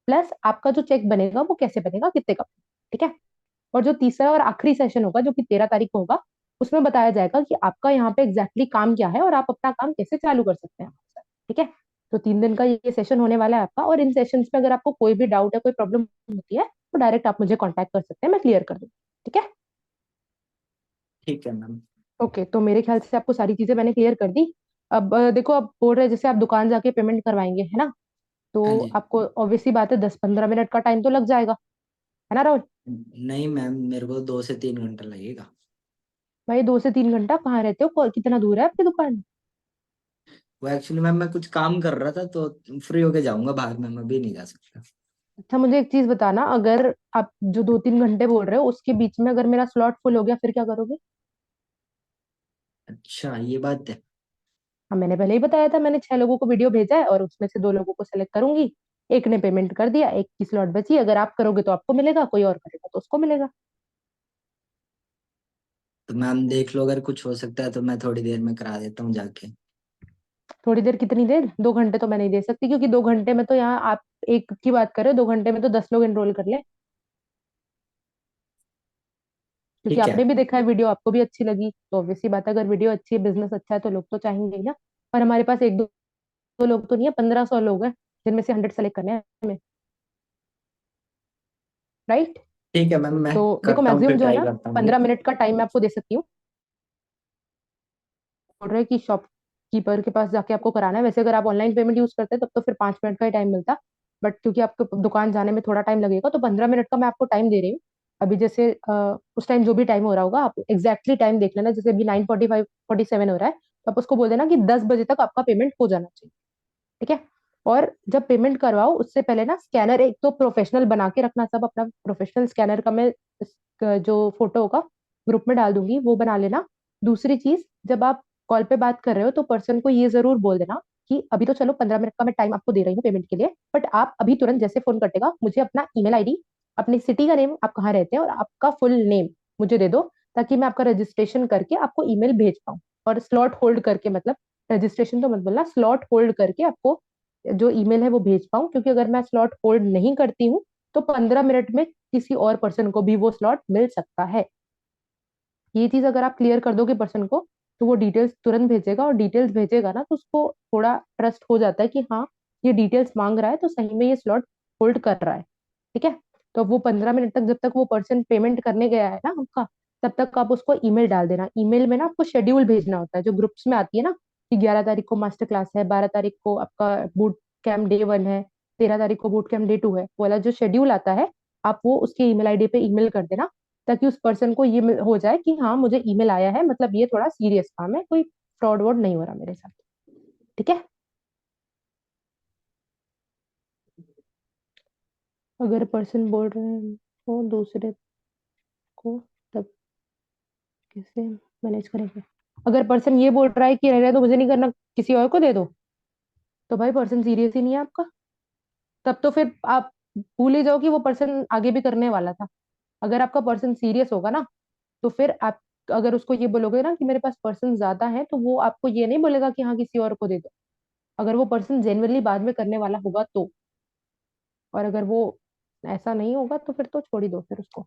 plus आपका जो चेक बनेगा वो कैसे बनेगा, कितने का, ठीक है? और जो तीसरा और आखिरी सेशन होगा जो कि 13 तारीख को होगा, उसमें बताया जाएगा कि आपका यहाँ पे एग्जैक्टली काम क्या है और आप अपना काम कैसे चालू कर सकते हैं, ठीक है? तो 3 दिन का ये सेशन होने वाला है आपका, और इन सेशंस में अगर आपको कोई भी डाउट है, कोई प्रॉब्लम होती है, तो डायरेक्ट आप मुझे कांटेक्ट कर सकते हैं, मैं क्लियर कर दूँ, ठीक है? ठीक है मैम। ओके, तो मेरे ख्याल से आपको सारी चीजें मैंने क्लियर कर दी। अब देखो आप बोल रहे हैं जैसे आप दुकान जाके पेमेंट करवाएंगे है ना, तो हाँ जी। आपको ऑब्वियसली बात है 10-15 मिनट का टाइम तो लग जाएगा, है ना राहुल? नहीं मैम, मेरे को 2 से 3 घंटा लगेगा। भाई 2 से 3 घंटा कहाँ रहते हो, कितना दूर है आपकी दुकान? वो एक्चुअली मैम मैं कुछ काम कर रहा था तो फ्री होके जाऊंगा बाहर, मैम अभी नहीं जा सकता। अच्छा मुझे एक चीज बताना, अगर आप जो 2-3 घंटे बोल रहे हो उसके बीच में अगर मेरा स्लॉट फुल हो गया फिर क्या करोगे? अच्छा ये बात है। हाँ मैंने पहले ही बताया था, मैंने 6 लोगों को वीडियो भेजा है और उसमें से 2 लोगों को सेलेक्ट करूंगी। एक ने पेमेंट कर दिया, एक की स्लॉट बची, अगर आप करोगे तो आपको मिलेगा, कोई और करेगा तो उसको मिलेगा। तो मैम देख लो, अगर कुछ हो सकता है तो मैं थोड़ी देर में करा देता हूँ जाके। थोड़ी देर कितनी देर? 2 घंटे तो मैं नहीं दे सकती, क्योंकि 2 घंटे में तो यहाँ आप एक की बात करें, 2 घंटे में तो 10 लोग एनरोल कर ले। क्योंकि ठीक है। आपने भी देखा है वीडियो, आपको भी अच्छी लगी, तो ऑब्वियसली बात है, अगर वीडियो अच्छी है, बिजनेस अच्छा है, तो लोग तो चाहेंगे ही ना। पर हमारे पास एक दो लोग तो नहीं है, 1500 लोग हैं, जिनमें से 100 सेलेक्ट करने हैं हमें। राइट। ठीक है मैम, मैं तो देखो, करता हूँ, फिर मैक्सिमम जो है ट्राई ना, करता हूँ ये। 15 मिनट का टाइम मैं आपको दे सकती हूँ। बोल रहे हैं कि शॉपकीपर के पास जाके आपको कराना है। वैसे अगर आप ऑनलाइन पेमेंट यूज करते हैं तब तो फिर 5 मिनट का ही टाइम मिलता, बट क्योंकि आपको दुकान जाने में थोड़ा टाइम लगेगा, तो 15 मिनट का मैं आपको टाइम दे रही हूँ। अभी जैसे उस टाइम जो भी टाइम हो रहा होगा, आप एग्जैक्टली टाइम देख लेना। जैसे अभी 9:45 47 हो रहा है, तो आप उसको बोल देना कि 10 बजे तक आपका पेमेंट हो जाना चाहिए। ठीक है। और जब पेमेंट करवाओ उससे पहले ना, स्कैनर एक तो प्रोफेशनल बना के रखना, सब अपना प्रोफेशनल स्कैनर का मैं जो फोटो होगा ग्रुप में डाल दूंगी, वो बना लेना। दूसरी चीज, जब आप कॉल पे बात कर रहे हो तो पर्सन को ये जरूर बोल देना कि अभी तो चलो 15 मिनट का मैं टाइम आपको दे रही हूँ पेमेंट के लिए, बट आप अभी तुरंत जैसे फोन कटेगा मुझे अपना ईमेल आईडी, अपनी सिटी का नेम, आप कहाँ रहते हैं, और आपका फुल नेम मुझे दे दो, ताकि मैं आपका रजिस्ट्रेशन करके आपको ईमेल भेज पाऊँ। और स्लॉट होल्ड करके, मतलब रजिस्ट्रेशन तो मत बोलना, स्लॉट होल्ड करके आपको जो ईमेल है वो भेज पाऊँ। क्योंकि अगर मैं स्लॉट होल्ड नहीं करती हूँ तो 15 मिनट में किसी और पर्सन को भी वो स्लॉट मिल सकता है। ये चीज अगर आप क्लियर कर दोगे पर्सन को, तो वो डिटेल्स तुरंत भेजेगा, और डिटेल्स भेजेगा ना तो उसको थोड़ा ट्रस्ट हो जाता है कि हाँ, ये डिटेल्स मांग रहा है तो सही में ये स्लॉट होल्ड कर रहा है। ठीक है। तो वो 15 मिनट तक, जब तक वो पर्सन पेमेंट करने गया है ना आपका, तब तक आप उसको ईमेल डाल देना। ईमेल में ना आपको शेड्यूल भेजना होता है, जो ग्रुप्स में आती है ना, कि 11 तारीख को मास्टर क्लास है, 12 तारीख को आपका बूट कैम्प डे 1 है, 13 तारीख को बूट कैम्प डे 2 है, वो वाला जो शेड्यूल आता है, आप वो उसके ईमेल आईडी पे ईमेल कर देना, ताकि उस पर्सन को ये हो जाए कि हाँ, मुझे ईमेल आया है, मतलब ये थोड़ा सीरियस काम है, कोई फ्रॉड वर्ड नहीं हो रहा मेरे साथ। ठीक है। अगर पर्सन बोल रहे हैं वो दूसरे को, तब कैसे मैनेज करेंगे? अगर पर्सन ये बोल रहा है कि रह रहे तो मुझे नहीं करना, किसी और को दे दो, तो भाई पर्सन सीरियस ही नहीं है आपका। तब तो फिर आप भूल ही जाओ कि वो पर्सन आगे भी करने वाला था। अगर आपका पर्सन सीरियस होगा ना, तो फिर आप अगर उसको ये बोलोगे ना कि मेरे पास पर्सन ज्यादा है, तो वो आपको ये नहीं बोलेगा कि हाँ, किसी और को दे दो। अगर वो पर्सन जेन्युइनली बाद में करने वाला होगा तो। और अगर वो ऐसा नहीं होगा तो फिर तो छोड़ ही दो फिर उसको,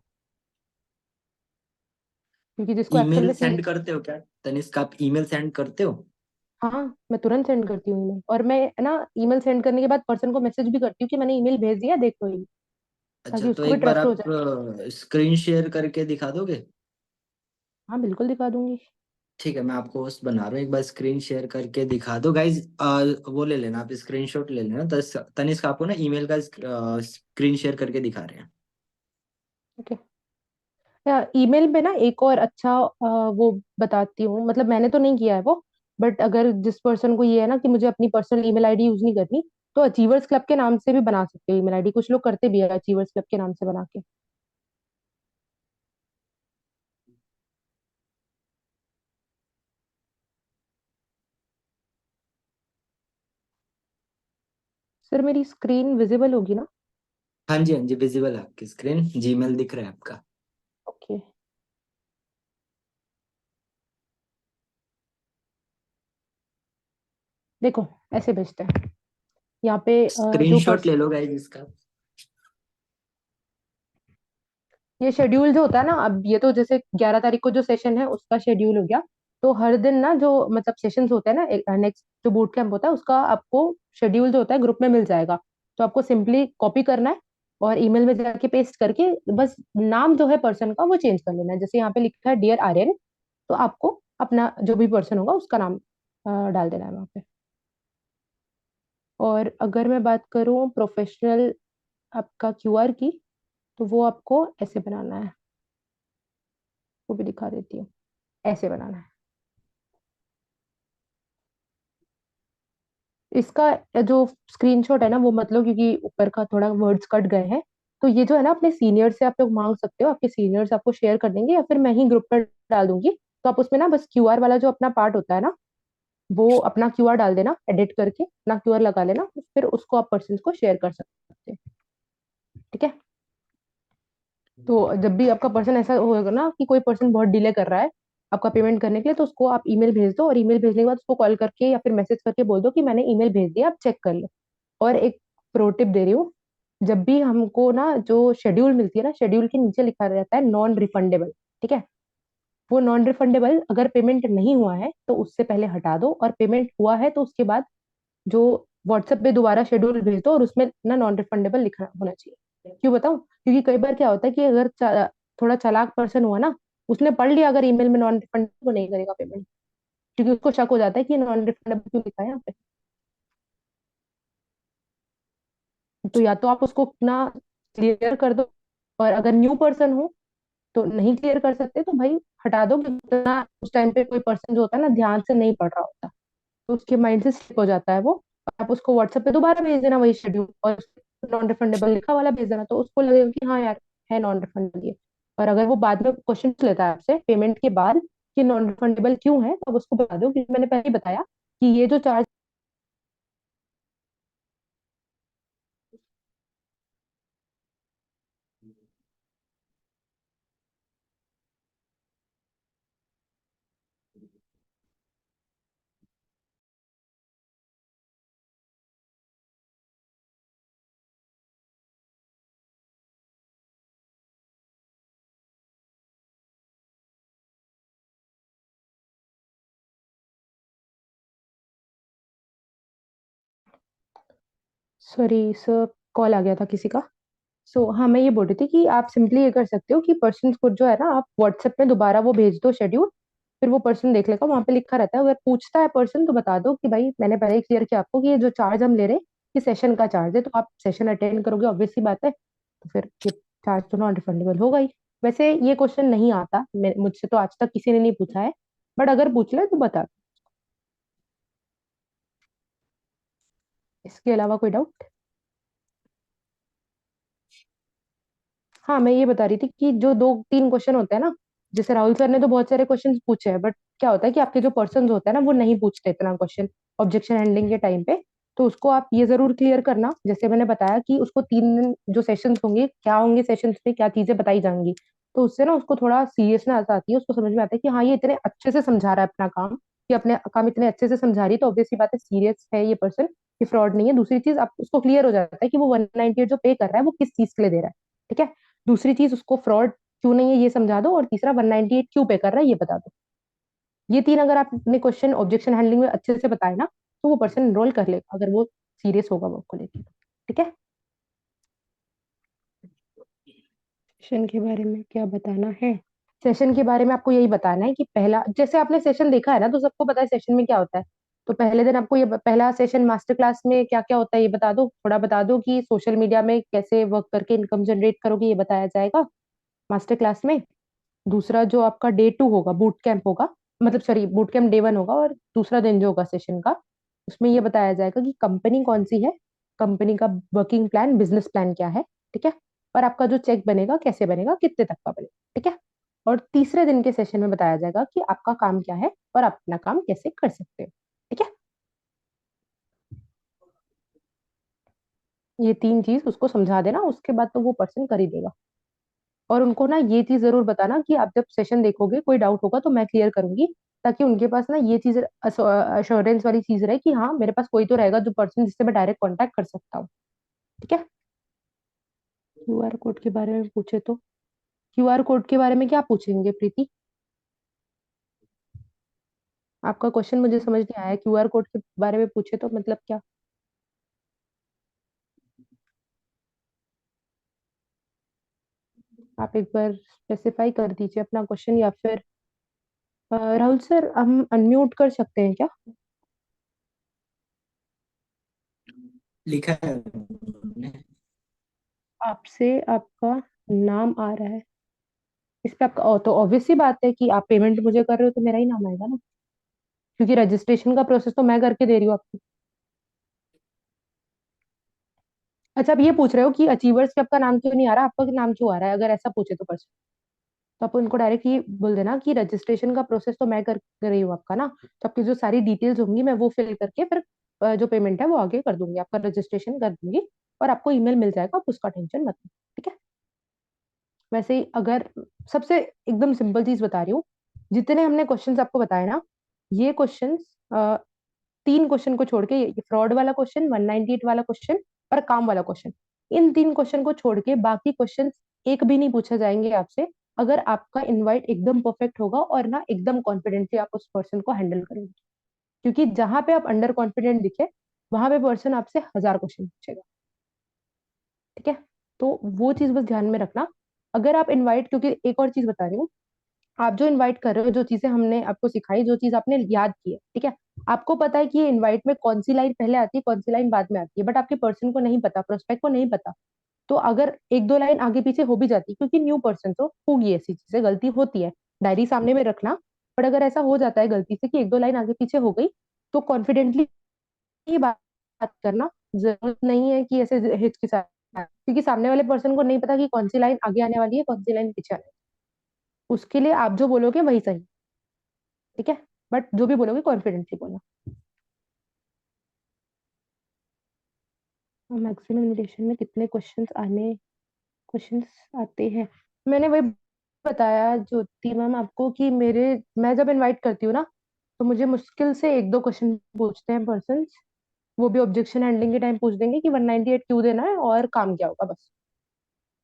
क्योंकि जिसको एक्चुअल ईमेल में सेंड सीरियस। करते हो क्या तनिष्क, आप ईमेल सेंड करते हो? हाँ, मैं तुरंत सेंड करती हूँ ईमेल, और मैं ना ईमेल सेंड करने के बाद पर्सन को मैसेज भी करती हूँ कि मैंने ईमेल भेज दिया, देखो ईमेल, अच्छा, ताकि तो उसको भी एक बार ट्रस्ट हो आप जाए। स्क्रीन शेयर करके दिखा दोगे? हाँ, बिल्कुल दिखा दूंगी। ठीक है, मैं आपको होस्ट बना रहा हूँ, एक बार स्क्रीन शेयर करके दिखा दो गाइज। वो ले लेना, आप स्क्रीनशॉट ले लेना। तनिष्क आपको ना ईमेल का स्क्रीन शेयर करके दिखा रहे हैं। ओके। ईमेल में ना एक और अच्छा वो बताती हूँ, मतलब मैंने तो नहीं किया है वो, बट अगर जिस पर्सन को ये है ना कि मुझे अपनी पर्सनल ईमेल आईडी यूज नहीं करनी, तो अचीवर्स क्लब के नाम से भी बना सकते हो ईमेल आईडी। कुछ लोग करते भी है अचीवर्स क्लब के नाम से बना के। सर, मेरी स्क्रीन विजिबल होगी ना? हाँ जी, हाँ जी, विजिबल है आपकी स्क्रीन, जीमेल दिख रहा है आपका। ओके। देखो, ऐसे भेजते हैं यहाँ पे जो स्क्रीनशॉट ले पर्सन, लो गाइज इसका। ये शेड्यूल जो होता है ना, अब ये तो जैसे 11 तारीख को जो सेशन है उसका शेड्यूल हो गया। तो हर दिन ना जो मतलब सेशंस होते हैं ना, नेक्स्ट जो बूट कैंप होता है उसका आपको शेड्यूल जो होता है ग्रुप में मिल जाएगा। तो आपको सिंपली कॉपी करना है और ईमेल में जाके पेस्ट करके, बस नाम जो है पर्सन का वो चेंज कर लेना है। जैसे यहाँ पे लिखा है डियर आर्यन, तो आपको अपना जो भी पर्सन होगा उसका नाम डाल देना है वहाँ पे। और अगर मैं बात करूँ प्रोफेशनल आपका क्यूआर की, तो वो आपको ऐसे बनाना है, वो भी दिखा देती हूँ। ऐसे बनाना है इसका। जो स्क्रीनशॉट है ना वो मतलब, क्योंकि ऊपर का थोड़ा वर्ड्स कट गए हैं, तो ये जो है ना अपने सीनियर से आप लोग मांग सकते हो, आपके सीनियर्स आपको शेयर कर देंगे, या फिर मैं ही ग्रुप पर डाल दूंगी। तो आप उसमें ना बस क्यूआर वाला जो अपना पार्ट होता है ना, वो अपना क्यूआर डाल देना, एडिट करके अपना क्यूआर लगा लेना, फिर उसको आप पर्सन को शेयर कर सकते हैं। ठीक है। तो जब भी आपका पर्सन ऐसा होगा ना कि कोई पर्सन बहुत डिले कर रहा है आपका पेमेंट करने के लिए, तो उसको आप ईमेल भेज दो, और ईमेल भेजने के बाद उसको कॉल करके या फिर मैसेज करके बोल दो कि मैंने ईमेल भेज दिया, आप चेक कर लो। और एक प्रो टिप दे रही हूँ। जब भी हमको ना जो शेड्यूल मिलती है ना, शेड्यूल के नीचे लिखा रहता है नॉन रिफंडेबल। ठीक है, वो नॉन रिफंडेबल अगर पेमेंट नहीं हुआ है तो उससे पहले हटा दो, और पेमेंट हुआ है तो उसके बाद जो व्हाट्सएप पे दोबारा शेड्यूल भेज दो, और उसमें ना नॉन रिफंडेबल लिखना होना चाहिए। क्यों बताऊं? क्योंकि कई बार क्या होता है कि अगर थोड़ा चालाक पर्सन हुआ ना, उसने पढ़ लिया अगर ईमेल में नॉन रिफंडेबल, वो नहीं करेगा पेमेंट, क्योंकि उसको शक हो जाता है कि नॉन रिफंडेबल क्यों लिखा है यहाँ पे। तो या तो आप उसको ना क्लियर कर दो, और अगर न्यू पर्सन हो तो नहीं क्लियर कर सकते तो भाई हटा दो, क्योंकि ना उस टाइम पे कोई पर्सन जो होता है ना ध्यान से नहीं पढ़ रहा होता, तो उसके माइंड से स्लिप हो जाता है वो। आप उसको व्हाट्सएप पे दोबारा भेज देना वही शेड्यूल, और नॉन रिफंडेबल लिखा वाला भेज देना, तो उसको लगेगा कि हाँ यार है नॉन रिफंडेबल ये। और अगर वो बाद में क्वेश्चन लेता है आपसे पेमेंट के बाद कि नॉन रिफंडेबल क्यों है, तो आप उसको बता दो कि मैंने पहले ही बताया कि ये जो चार्ज। सॉरी सर, कॉल आ गया था किसी का। हाँ, मैं ये बोल रही थी कि आप सिंपली ये कर सकते हो कि पर्सन को जो है ना, आप व्हाट्सएप में दोबारा वो भेज दो शेड्यूल, फिर वो पर्सन देख लेगा, वहां पे लिखा रहता है। अगर पूछता है पर्सन तो बता दो कि भाई मैंने पहले ही क्लियर किया आपको कि ये जो चार्ज हम ले रहे हैं ये सेशन का चार्ज है, तो आप सेशन अटेंड करोगे ऑब्वियस सी बात है, तो फिर ये चार्ज तो नॉन रिफंडेबल होगा ही। वैसे ये क्वेश्चन नहीं आता, मुझसे तो आज तक किसी ने नहीं पूछा है, बट अगर पूछ ले तो बता दो। इसके अलावा कोई डाउट? हाँ, मैं ये बता रही थी कि जो दो तीन क्वेश्चन होते हैं ना, जैसे राहुल सर ने तो बहुत सारे क्वेश्चन पूछे हैं, बट क्या होता है कि आपके जो पर्सन होते हैं ना वो नहीं पूछते इतना क्वेश्चन ऑब्जेक्शन हैंडलिंग के टाइम पे। तो उसको आप ये जरूर क्लियर करना, जैसे मैंने बताया कि उसको 3 दिन जो सेशंस होंगे, क्या होंगे सेशंस में, क्या चीजें बताई जाएंगी, तो उससे ना उसको थोड़ा सीरियसनेस आती है, उसको समझ में आता है कि हाँ ये इतने अच्छे से समझा रहा है अपना काम, कि अपने काम इतने अच्छे से समझा रही है, तो ऑब्वियसली बात है सीरियस है ये पर्सन, ये फ्रॉड नहीं है। दूसरी चीज आप उसको क्लियर हो जाता है कि वो 198 जो पे कर रहा है वो किस चीज के लिए दे रहा है। ठीक है, दूसरी चीज उसको फ्रॉड क्यों नहीं है ये समझा दो, और तीसरा 198 क्यों पे कर रहा है ये बता दो। ये तीन अगर आप अपने क्वेश्चन ऑब्जेक्शन हैंडलिंग में अच्छे से बताए ना, तो वो पर्सन एनरोल कर लेगा अगर वो सीरियस होगा वर्क को लेकर। ठीक है, सेशन के बारे में क्या बताना है? सेशन के बारे में आपको यही बताना है कि पहला, जैसे आपने सेशन देखा है ना, तो सबको पता है सेशन में क्या होता है। तो पहले दिन आपको ये पहला सेशन मास्टर क्लास में क्या क्या होता है ये बता दो, थोड़ा बता दो कि सोशल मीडिया में कैसे वर्क करके इनकम जनरेट करोगे ये बताया जाएगा मास्टर क्लास में। दूसरा जो आपका डे 2 होगा बूट कैंप होगा, मतलब सॉरी बूट कैंप डे 1 होगा, और दूसरा दिन जो होगा सेशन का, उसमें ये बताया जाएगा कि कंपनी कौन सी है, कंपनी का वर्किंग प्लान बिजनेस प्लान क्या है। ठीक है, और आपका जो चेक बनेगा कैसे बनेगा, कितने तक का बनेगा। ठीक है, और तीसरे दिन के सेशन में बताया जाएगा कि आपका काम क्या है और आप अपना काम कैसे कर सकते हो। ठीक है, ये 3 चीज उसको समझा देना, उसके बाद तो वो पर्सन कर ही देगा। और उनको ना ये चीज जरूर बताना कि आप जब सेशन देखोगे कोई डाउट होगा तो मैं क्लियर करूंगी, ताकि उनके पास ना ये चीज अश्योरेंस वाली चीज रहे कि हाँ मेरे पास कोई तो रहेगा जो पर्सन जिससे मैं डायरेक्ट कांटेक्ट कर सकता हूँ। ठीक है, क्यूआर कोड के बारे में पूछे तो क्यूआर कोड के बारे में क्या पूछेंगे प्रीति? आपका क्वेश्चन मुझे समझ नहीं आया, क्यूआर कोड के बारे में पूछे तो मतलब क्या? आप एक बार स्पेसिफाई कर दीजिए अपना क्वेश्चन, या फिर राहुल सर हम अनम्यूट कर सकते हैं क्या? लिखा है उन्होंने। आपसे आपका नाम आ रहा है इस पे आपका, तो ऑब्वियस सी बात है कि आप पेमेंट मुझे कर रहे हो तो मेरा ही नाम आएगा ना, क्योंकि रजिस्ट्रेशन का प्रोसेस तो मैं करके दे रही हूँ आपको। अच्छा, आप ये पूछ रहे हो कि अचीवर्स पे आपका नाम क्यों नहीं आ रहा, आपका नाम क्यों आ रहा है, अगर ऐसा पूछे तो पर्सन, तो आप उनको डायरेक्ट ये बोल देना कि रजिस्ट्रेशन का प्रोसेस तो मैं कर कर रही हूँ आपका ना, तो आपकी जो सारी डिटेल्स होंगी मैं वो फिल करके फिर जो पेमेंट है वो आगे कर दूंगी, आपका रजिस्ट्रेशन कर दूंगी, और आपको ईमेल मिल जाएगा, आप उसका टेंशन मत लो। ठीक है, वैसे ही अगर सबसे एकदम सिंपल चीज बता रही हूँ, जितने हमने क्वेश्चंस आपको बताए ना, ये क्वेश्चंस 3 क्वेश्चन को छोड़ के, ये फ्रॉड वाला क्वेश्चन, 198 वाला क्वेश्चन, और काम वाला क्वेश्चन। इन 3 क्वेश्चन को छोड़ के बाकी क्वेश्चन एक भी नहीं पूछे जाएंगे आपसे, अगर आपका इनवाइट एकदम परफेक्ट होगा और ना एकदम कॉन्फिडेंटली आप उस पर्सन को हैंडल करेंगे। क्योंकि जहां पे आप अंडर कॉन्फिडेंट दिखे, वहां पे पर्सन आपसे 1000 क्वेश्चन पूछेगा। ठीक है, तो वो चीज बस ध्यान में रखना। अगर आप इनवाइट, क्योंकि एक और चीज बता रही हूँ, आप जो इनवाइट कर रहे हो, जो चीजें हमने आपको सिखाई, जो चीज आपने याद की है, ठीक है, आपको पता है कि ये इनवाइट में कौन सी लाइन पहले आती है, कौन सी लाइन बाद में आती है, बट आपके पर्सन को नहीं पता, प्रोस्पेक्ट को नहीं पता। तो अगर एक दो लाइन आगे पीछे हो भी जाती है, क्योंकि न्यू पर्सन तो होगी, ऐसी चीजें गलती होती है, डायरी सामने में रखना। पर अगर ऐसा हो जाता है गलती से कि एक दो लाइन आगे पीछे हो गई, तो कॉन्फिडेंटली ही बात करना। जरूरत नहीं है कि ऐसे हिचकिचा, क्योंकि सामने वाले पर्सन को नहीं पता कि कौन सी लाइन आगे आने वाली है, कौन सी लाइन पीछे आने वाली है। उसके लिए आप जो बोलोगे वही सही। ठीक है, बट जो भी बोलोगे कॉन्फिडेंटली बोलना। मैक्सिमम इनविटेशन में कितने क्वेश्चंस आते हैं? मैंने वही बताया ज्योति मैम आपको कि मैं जब इनवाइट करती हूँ ना, तो मुझे मुश्किल से एक दो क्वेश्चन पूछते हैं पर्सन। वो भी ऑब्जेक्शन हैंडलिंग के टाइम पूछ देंगे कि 198 क्यों देना है और काम क्या होगा, बस।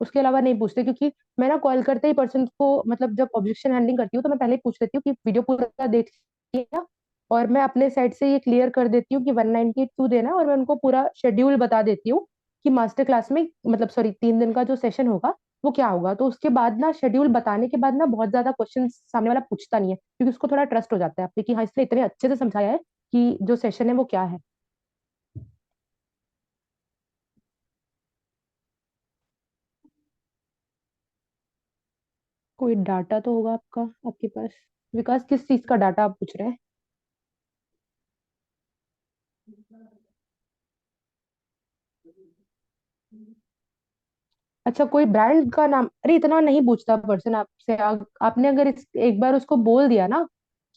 उसके अलावा नहीं पूछते, क्योंकि मैं ना कॉल करते ही पर्सन को, मतलब जब ऑब्जेक्शन हैंडलिंग करती हूँ तो मैं पहले ही पूछ लेती हूँ कि वीडियो पूरा देख लिया, और मैं अपने साइड से ये क्लियर कर देती हूँ कि 198 क्यों देना है, और मैं उनको पूरा शेड्यूल बता देती हूँ कि मास्टर क्लास में, मतलब सॉरी, 3 दिन का जो सेशन होगा वो क्या होगा। तो उसके बाद ना, शेड्यूल बताने के बाद ना, बहुत ज्यादा क्वेश्चन सामने वाला पूछता नहीं है, क्योंकि उसको थोड़ा ट्रस्ट हो जाता है आप पे कि हाँ, इसने इतने अच्छे से समझाया है कि जो सेशन है वो क्या है। कोई डाटा तो होगा आपका, आपके पास। विकास, किस चीज का डाटा आप पूछ रहे हैं? अच्छा, कोई ब्रांड का नाम? अरे इतना नहीं पूछता पर्सन आपसे। आपने अगर एक बार उसको बोल दिया ना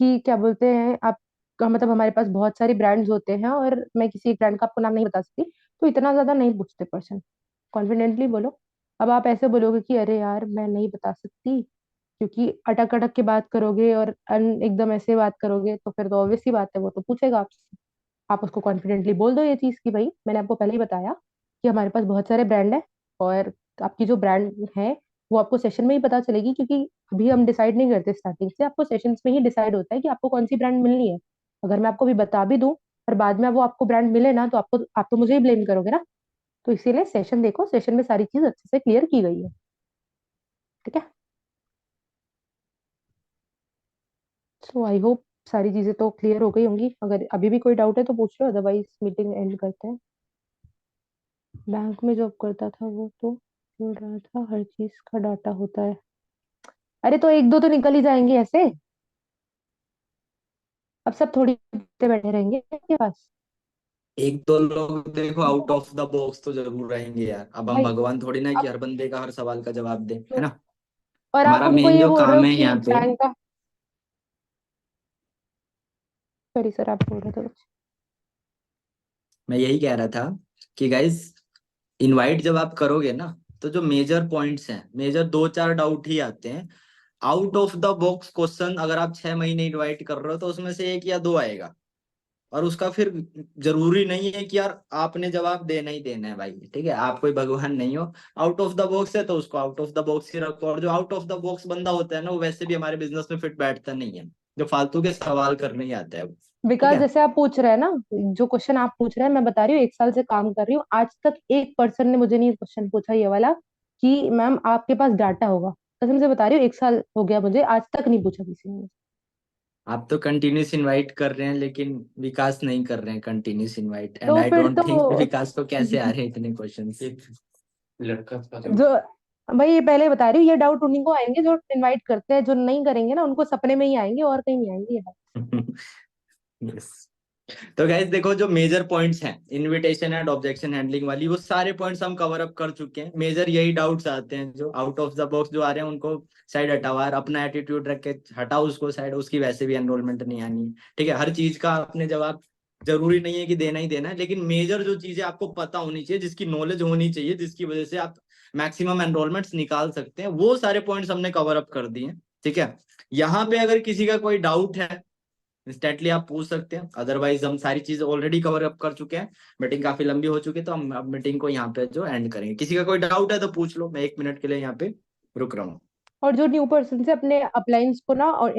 कि क्या बोलते हैं आप, मतलब हमारे पास बहुत सारी ब्रांड्स होते हैं और मैं किसी एक ब्रांड का आपको नाम नहीं बता सकती, तो इतना ज्यादा नहीं पूछते पर्सन। कॉन्फिडेंटली बोलो। अब आप ऐसे बोलोगे कि अरे यार मैं नहीं बता सकती, क्योंकि अटक अटक के बात करोगे और एकदम ऐसे बात करोगे, तो फिर तो ऑब्वियस ही बात है, वो तो पूछेगा आपसे। आप उसको कॉन्फिडेंटली बोल दो ये चीज कि भाई, मैंने आपको पहले ही बताया कि हमारे पास बहुत सारे ब्रांड है, और आपकी जो ब्रांड है वो आपको सेशन में ही पता चलेगी, क्योंकि अभी हम डिसाइड नहीं करते स्टार्टिंग से, आपको सेशंस में ही डिसाइड होता है कि आपको कौन सी ब्रांड मिलनी है। अगर मैं आपको भी बता भी दूं और बाद में वो आपको ब्रांड मिले ना, तो आप तो मुझे ही ब्लेम करोगे ना। तो इसीलिए सेशन देखो, सेशन में सारी चीज अच्छे से क्लियर की गई है। ठीक है, सो आई होप सारी चीजें तो क्लियर हो गई होंगी। अगर अभी भी कोई डाउट है तो पूछ लो, अदरवाइज मीटिंग एंड करते हैं। बैंक में जॉब करता था वो, तो बोल रहा था हर चीज का डाटा होता है। अरे तो एक दो तो निकल ही जाएंगे ऐसे। अब सब थोड़ी बैठे बैठे रहेंगे आपके पास। एक दो लोग देखो आउट ऑफ द बॉक्स तो जरूर रहेंगे यार, अब हम भाई, भगवान थोड़ी ना है कि अब हर बंदे का हर सवाल का जवाब दे, है तो, ना। और आप हमारा हमको मेन ये जो बोल रहे काम हो है कि यहाँ पे, बैंक का। सॉरी सर, आप बोल रहे थे कुछ। मैं यही कह रहा था कि गाइस, इनवाइट जब आप करोगे ना, तो जो मेजर पॉइंट्स हैं, मेजर दो चार डाउट ही आते हैं। Out of the box question अगर आप 6 महीने इनवाइट कर रहे हो तो उसमें से एक या दो आएगा, और उसका फिर जरूरी नहीं है कि यार आपने जवाब देना ही देना है भाई, ठीक है, आप कोई भगवान नहीं हो। आउट ऑफ द बॉक्स है तो उसको आउट ऑफ द बॉक्स ही रखो, और जो आउट ऑफ द बॉक्स बंदा होता है ना, वो वैसे भी हमारे बिजनेस में फिट बैठता नहीं है, जो फालतू के सवाल करने ही आता है वो। ठीक विकास, है। जैसे आप पूछ रहे हैं ना, जो क्वेश्चन आप पूछ रहे हैं, मैं बता रही हूँ 1 साल से काम कर रही हूँ, आज तक एक पर्सन ने मुझे नहीं क्वेश्चन पूछा ये वाला कि मैम आपके पास डाटा होगा। कसम से बता रही हूँ, 1 साल हो गया मुझे, आज तक नहीं पूछा किसी ने। आप तो कंटिन्यूस इनवाइट कर रहे हैं, लेकिन विकास नहीं कर रहे हैं कंटिन्यूस इनवाइट, एंड तो आई फिर डोंट तो थिंक विकास को कैसे आ रहे हैं इतने क्वेश्चन। जो, भाई ये पहले बता रही हूँ, ये डाउट उन्हीं को आएंगे जो इनवाइट करते हैं, जो नहीं करेंगे ना उनको सपने में ही आएंगे, और कहीं नहीं आएंगे ये doubt। यस। तो गाइस देखो, जो मेजर पॉइंट्स हैं इनविटेशन एंड ऑब्जेक्शन हैंडलिंग वाली, वो सारे पॉइंट्स हम कवर अप कर चुके हैं। मेजर यही डाउट्स आते हैं, जो आउट ऑफ द बॉक्स जो आ रहे हैं उनको साइड हटाओ यार, अपना एटीट्यूड रख के हटाओ उसको साइड, उसकी वैसे भी एनरोलमेंट नहीं आनी है। ठीक है, हर चीज का अपने जवाब जरूरी नहीं है कि देना ही देना है, लेकिन मेजर जो चीजें आपको पता होनी चाहिए, जिसकी नॉलेज होनी चाहिए, जिसकी वजह से आप मैक्सिमम एनरोलमेंट्स निकाल सकते हैं, वो सारे पॉइंट्स हमने कवर अप कर दिए हैं। ठीक है, यहाँ पे अगर किसी का कोई डाउट है इंस्टेंटली आप पूछ सकते हैं, अदरवाइज हम सारी चीजें ऑलरेडी कवर अप कर चुके हैं, मीटिंग काफी लंबी हो चुकी है, तो हम अब मीटिंग को यहाँ पे जो एंड करेंगे। किसी का कोई डाउट है तो पूछ लो, मैं 1 मिनट के लिए यहाँ पे रुक रहा हूँ। और जो न्यू पर्सन से अपने अपलाइंस को ना और